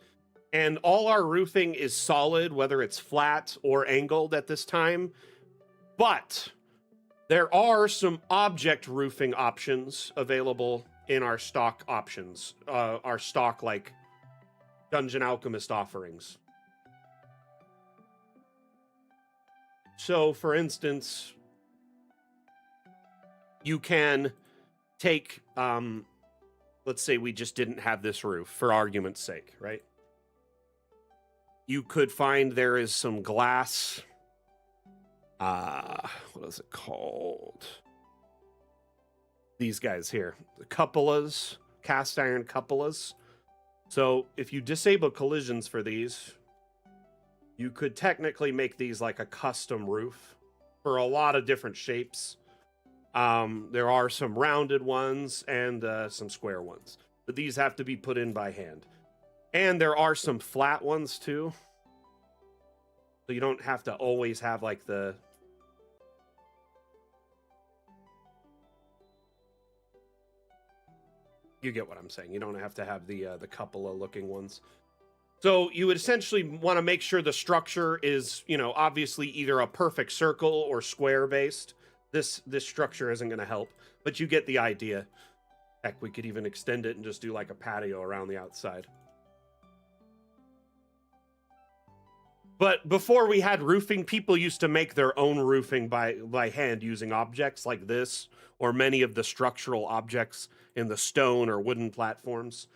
And all our roofing is solid, whether it's flat or angled at this time. But there are some object roofing options available in our stock options, our stock like Dungeon Alchemist offerings. So, for instance, you can take, let's say we just didn't have this roof, for argument's sake, right? You could find there is some glass, what is it called? These guys here, the cupolas, cast iron cupolas. So if you disable collisions for these, you could technically make these like a custom roof for a lot of different shapes. There are some rounded ones and some square ones, but these have to be put in by hand. And there are some flat ones too. So you don't have to always have like the... You get what I'm saying. You don't have to have the cupola looking ones. So you would essentially want to make sure the structure is, obviously either a perfect circle or square based. This structure isn't going to help, but you get the idea. Heck, we could even extend it and just do like a patio around the outside. But before we had roofing, people used to make their own roofing by hand using objects like this, or many of the structural objects in the stone or wooden platforms.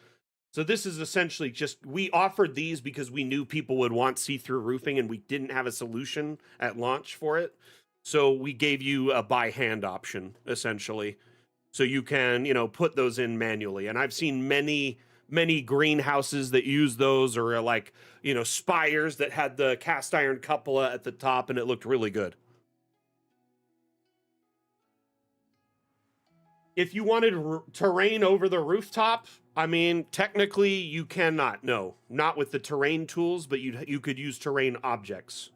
So this is essentially just, we offered these because we knew people would want see-through roofing and we didn't have a solution at launch for it. So we gave you a by hand option, essentially. So you can, put those in manually. And I've seen many greenhouses that use those, or like, spires that had the cast iron cupola at the top, and it looked really good. If you wanted terrain over the rooftop, I mean, technically you cannot. No, not with the terrain tools, but you could use terrain objects.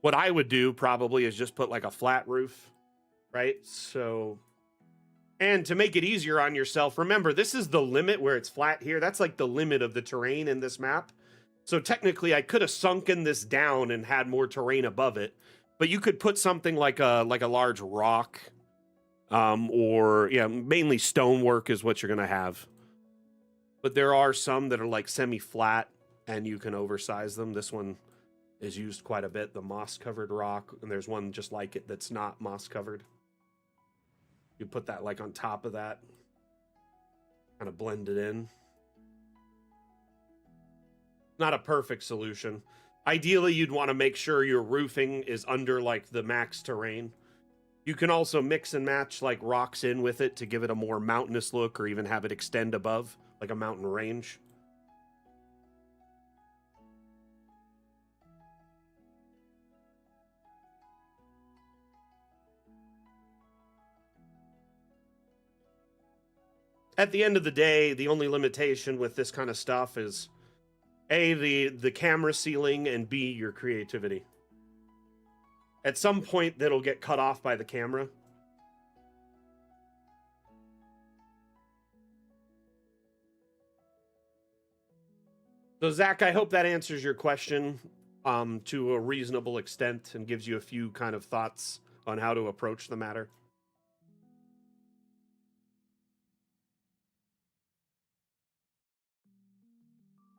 What I would do probably is just put like a flat roof, right? So, and to make it easier on yourself, remember, this is the limit where it's flat here. That's like the limit of the terrain in this map. So technically I could have sunken this down and had more terrain above it, but you could put something like a large rock, or yeah, mainly stonework is what you're gonna have. But there are some that are like semi-flat and you can oversize them. This one is used quite a bit, the moss-covered rock, and there's one just like it that's not moss-covered. You put that like on top of that, kind of blend it in. Not a perfect solution. Ideally, you'd want to make sure your roofing is under like the max terrain. You can also mix and match like rocks in with it to give it a more mountainous look, or even have it extend above like a mountain range. At the end of the day, the only limitation with this kind of stuff is A, the camera ceiling, and B, your creativity. At some point, that'll get cut off by the camera. So, Zach, I hope that answers your question to a reasonable extent and gives you a few kind of thoughts on how to approach the matter.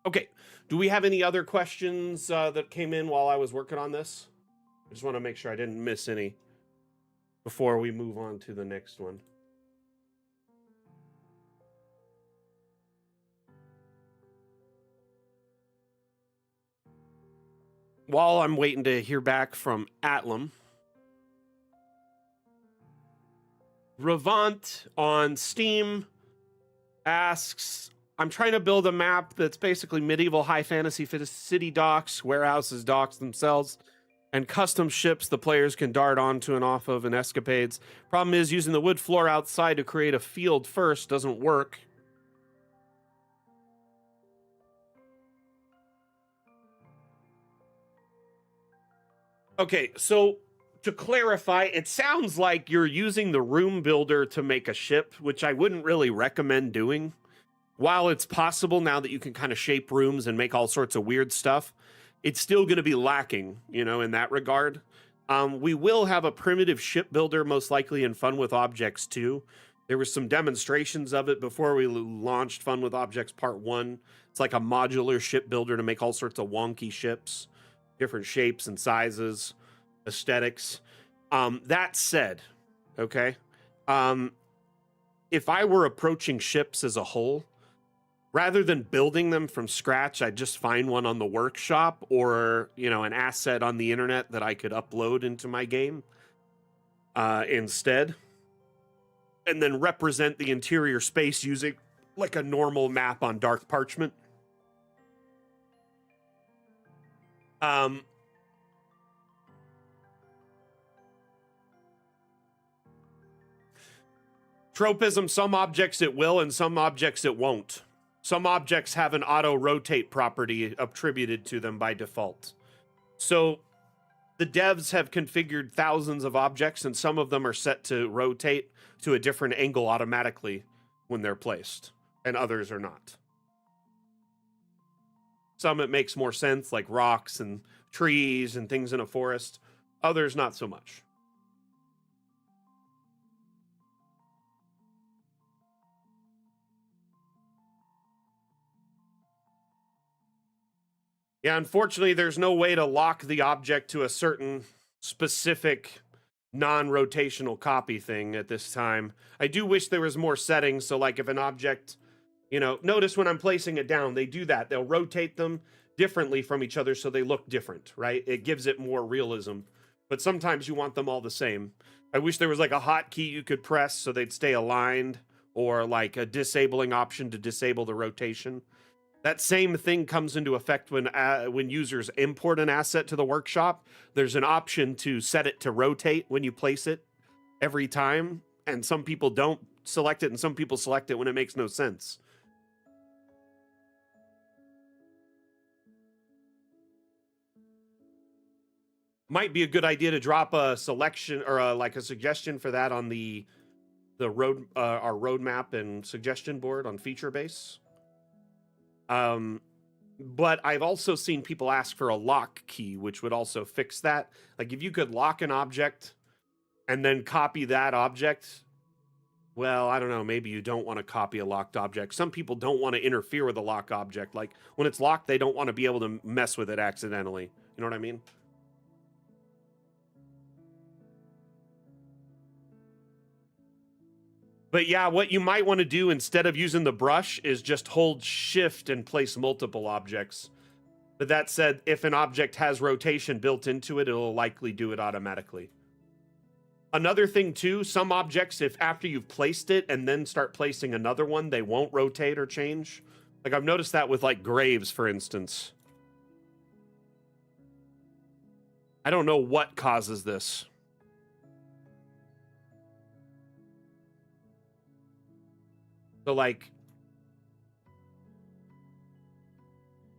Okay, do we have any other questions that came in while I was working on this? I just want to make sure I didn't miss any before we move on to the next one. While I'm waiting to hear back from Atlam, Revant on Steam asks, I'm trying to build a map that's basically medieval high fantasy city docks, warehouses, docks themselves, and custom ships the players can dart onto and off of in escapades. Problem is, using the wood floor outside to create a field first doesn't work. Okay, so to clarify, it sounds like you're using the room builder to make a ship, which I wouldn't really recommend doing. While it's possible now that you can kind of shape rooms and make all sorts of weird stuff, it's still going to be lacking, in that regard. We will have a primitive ship builder, most likely in Fun with Objects 2. There were some demonstrations of it before we launched Fun with Objects Part 1. It's like a modular ship builder to make all sorts of wonky ships, different shapes and sizes, aesthetics. That said, okay, if I were approaching ships as a whole, rather than building them from scratch, I'd just find one on the workshop or, an asset on the internet that I could upload into my game instead. And then represent the interior space using like a normal map on dark parchment. Tropism, some objects it will and some objects it won't. Some objects have an auto-rotate property attributed to them by default. So the devs have configured thousands of objects, and some of them are set to rotate to a different angle automatically when they're placed, and others are not. Some it makes more sense, like rocks and trees and things in a forest. Others, not so much. Yeah, unfortunately, there's no way to lock the object to a certain specific non-rotational copy thing at this time. I do wish there was more settings, so like if an object, notice when I'm placing it down, they do that. They'll rotate them differently from each other so they look different, right? It gives it more realism. But sometimes you want them all the same. I wish there was like a hotkey you could press so they'd stay aligned, or like a disabling option to disable the rotation. That same thing comes into effect when users import an asset to the workshop. There's an option to set it to rotate when you place it every time, and some people don't select it, and some people select it when it makes no sense. Might be a good idea to drop a selection or a suggestion for that on our roadmap and suggestion board on Featurebase. But I've also seen people ask for a lock key, which would also fix that. Like if you could lock an object and then copy that object, well, I don't know, maybe you don't want to copy a locked object. Some people don't want to interfere with a locked object. Like when it's locked, they don't want to be able to mess with it accidentally. You know what I mean? But yeah, what you might want to do instead of using the brush is just hold shift and place multiple objects. But that said, if an object has rotation built into it, it'll likely do it automatically. Another thing too, some objects, if after you've placed it and then start placing another one, they won't rotate or change. Like I've noticed that with like graves, for instance. I don't know what causes this. So like,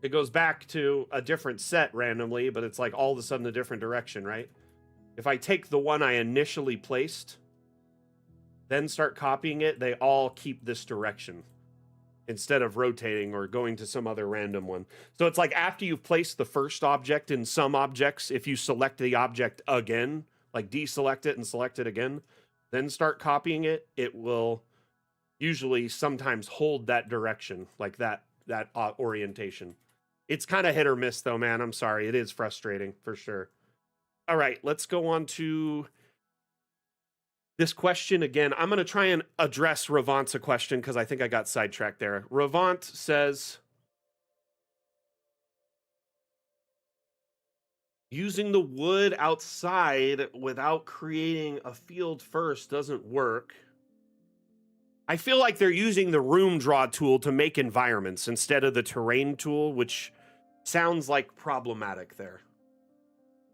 it goes back to a different set randomly, but it's like all of a sudden a different direction, right? If I take the one I initially placed, then start copying it, they all keep this direction instead of rotating or going to some other random one. So it's like after you've placed the first object in some objects, if you select the object again, like deselect it and select it again, then start copying it, it will usually sometimes hold that direction, like that orientation. It's kind of hit or miss though, man. I'm sorry. It is frustrating for sure. All right, let's go on to this question again. I'm going to try and address Ravant's question because I think I got sidetracked there. Ravant says, using the wood outside without creating a field first doesn't work. I feel like they're using the room draw tool to make environments instead of the terrain tool, which sounds like problematic there.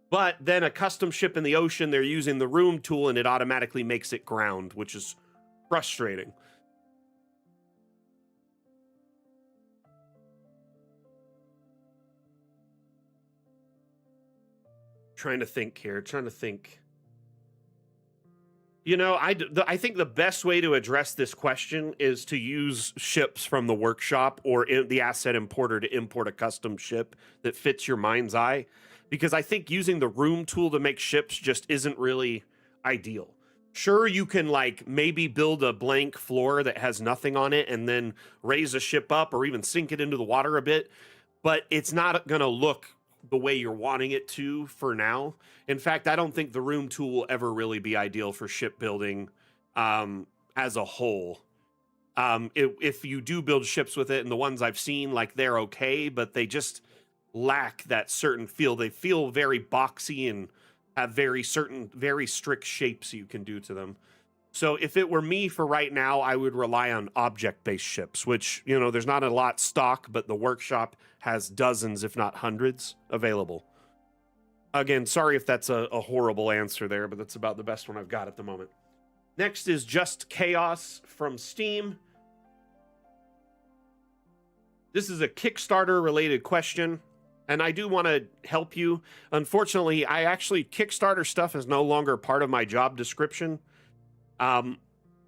But then a custom ship in the ocean, they're using the room tool and it automatically makes it ground, which is frustrating. Trying to think here, You know, I think the best way to address this question is to use ships from the workshop or the asset importer to import a custom ship that fits your mind's eye. Because I think using the room tool to make ships just isn't really ideal. Sure, you can like maybe build a blank floor that has nothing on it and then raise a ship up or even sink it into the water a bit, but it's not going to look the way you're wanting it to for now. In fact, I don't think the room tool will ever really be ideal for shipbuilding as a whole. If you do build ships with it, and the ones I've seen, like they're okay, but they just lack that certain feel. They feel very boxy and have very strict shapes you can do to them. So if it were me for right now, I would rely on object-based ships, which, you know, there's not a lot stock, but the workshop has dozens, if not hundreds, available. Again, sorry if that's a horrible answer there, but that's about the best one I've got at the moment. Next is Just Chaos from Steam. This is a Kickstarter-related question, and I do want to help you. Unfortunately, Kickstarter stuff is no longer part of my job description.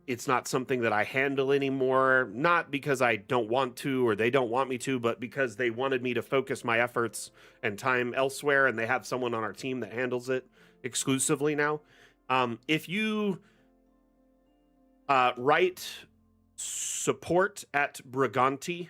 It's not something that I handle anymore, not because I don't want to or they don't want me to, but because they wanted me to focus my efforts and time elsewhere, and they have someone on our team that handles it exclusively now. If you write support@Briganti,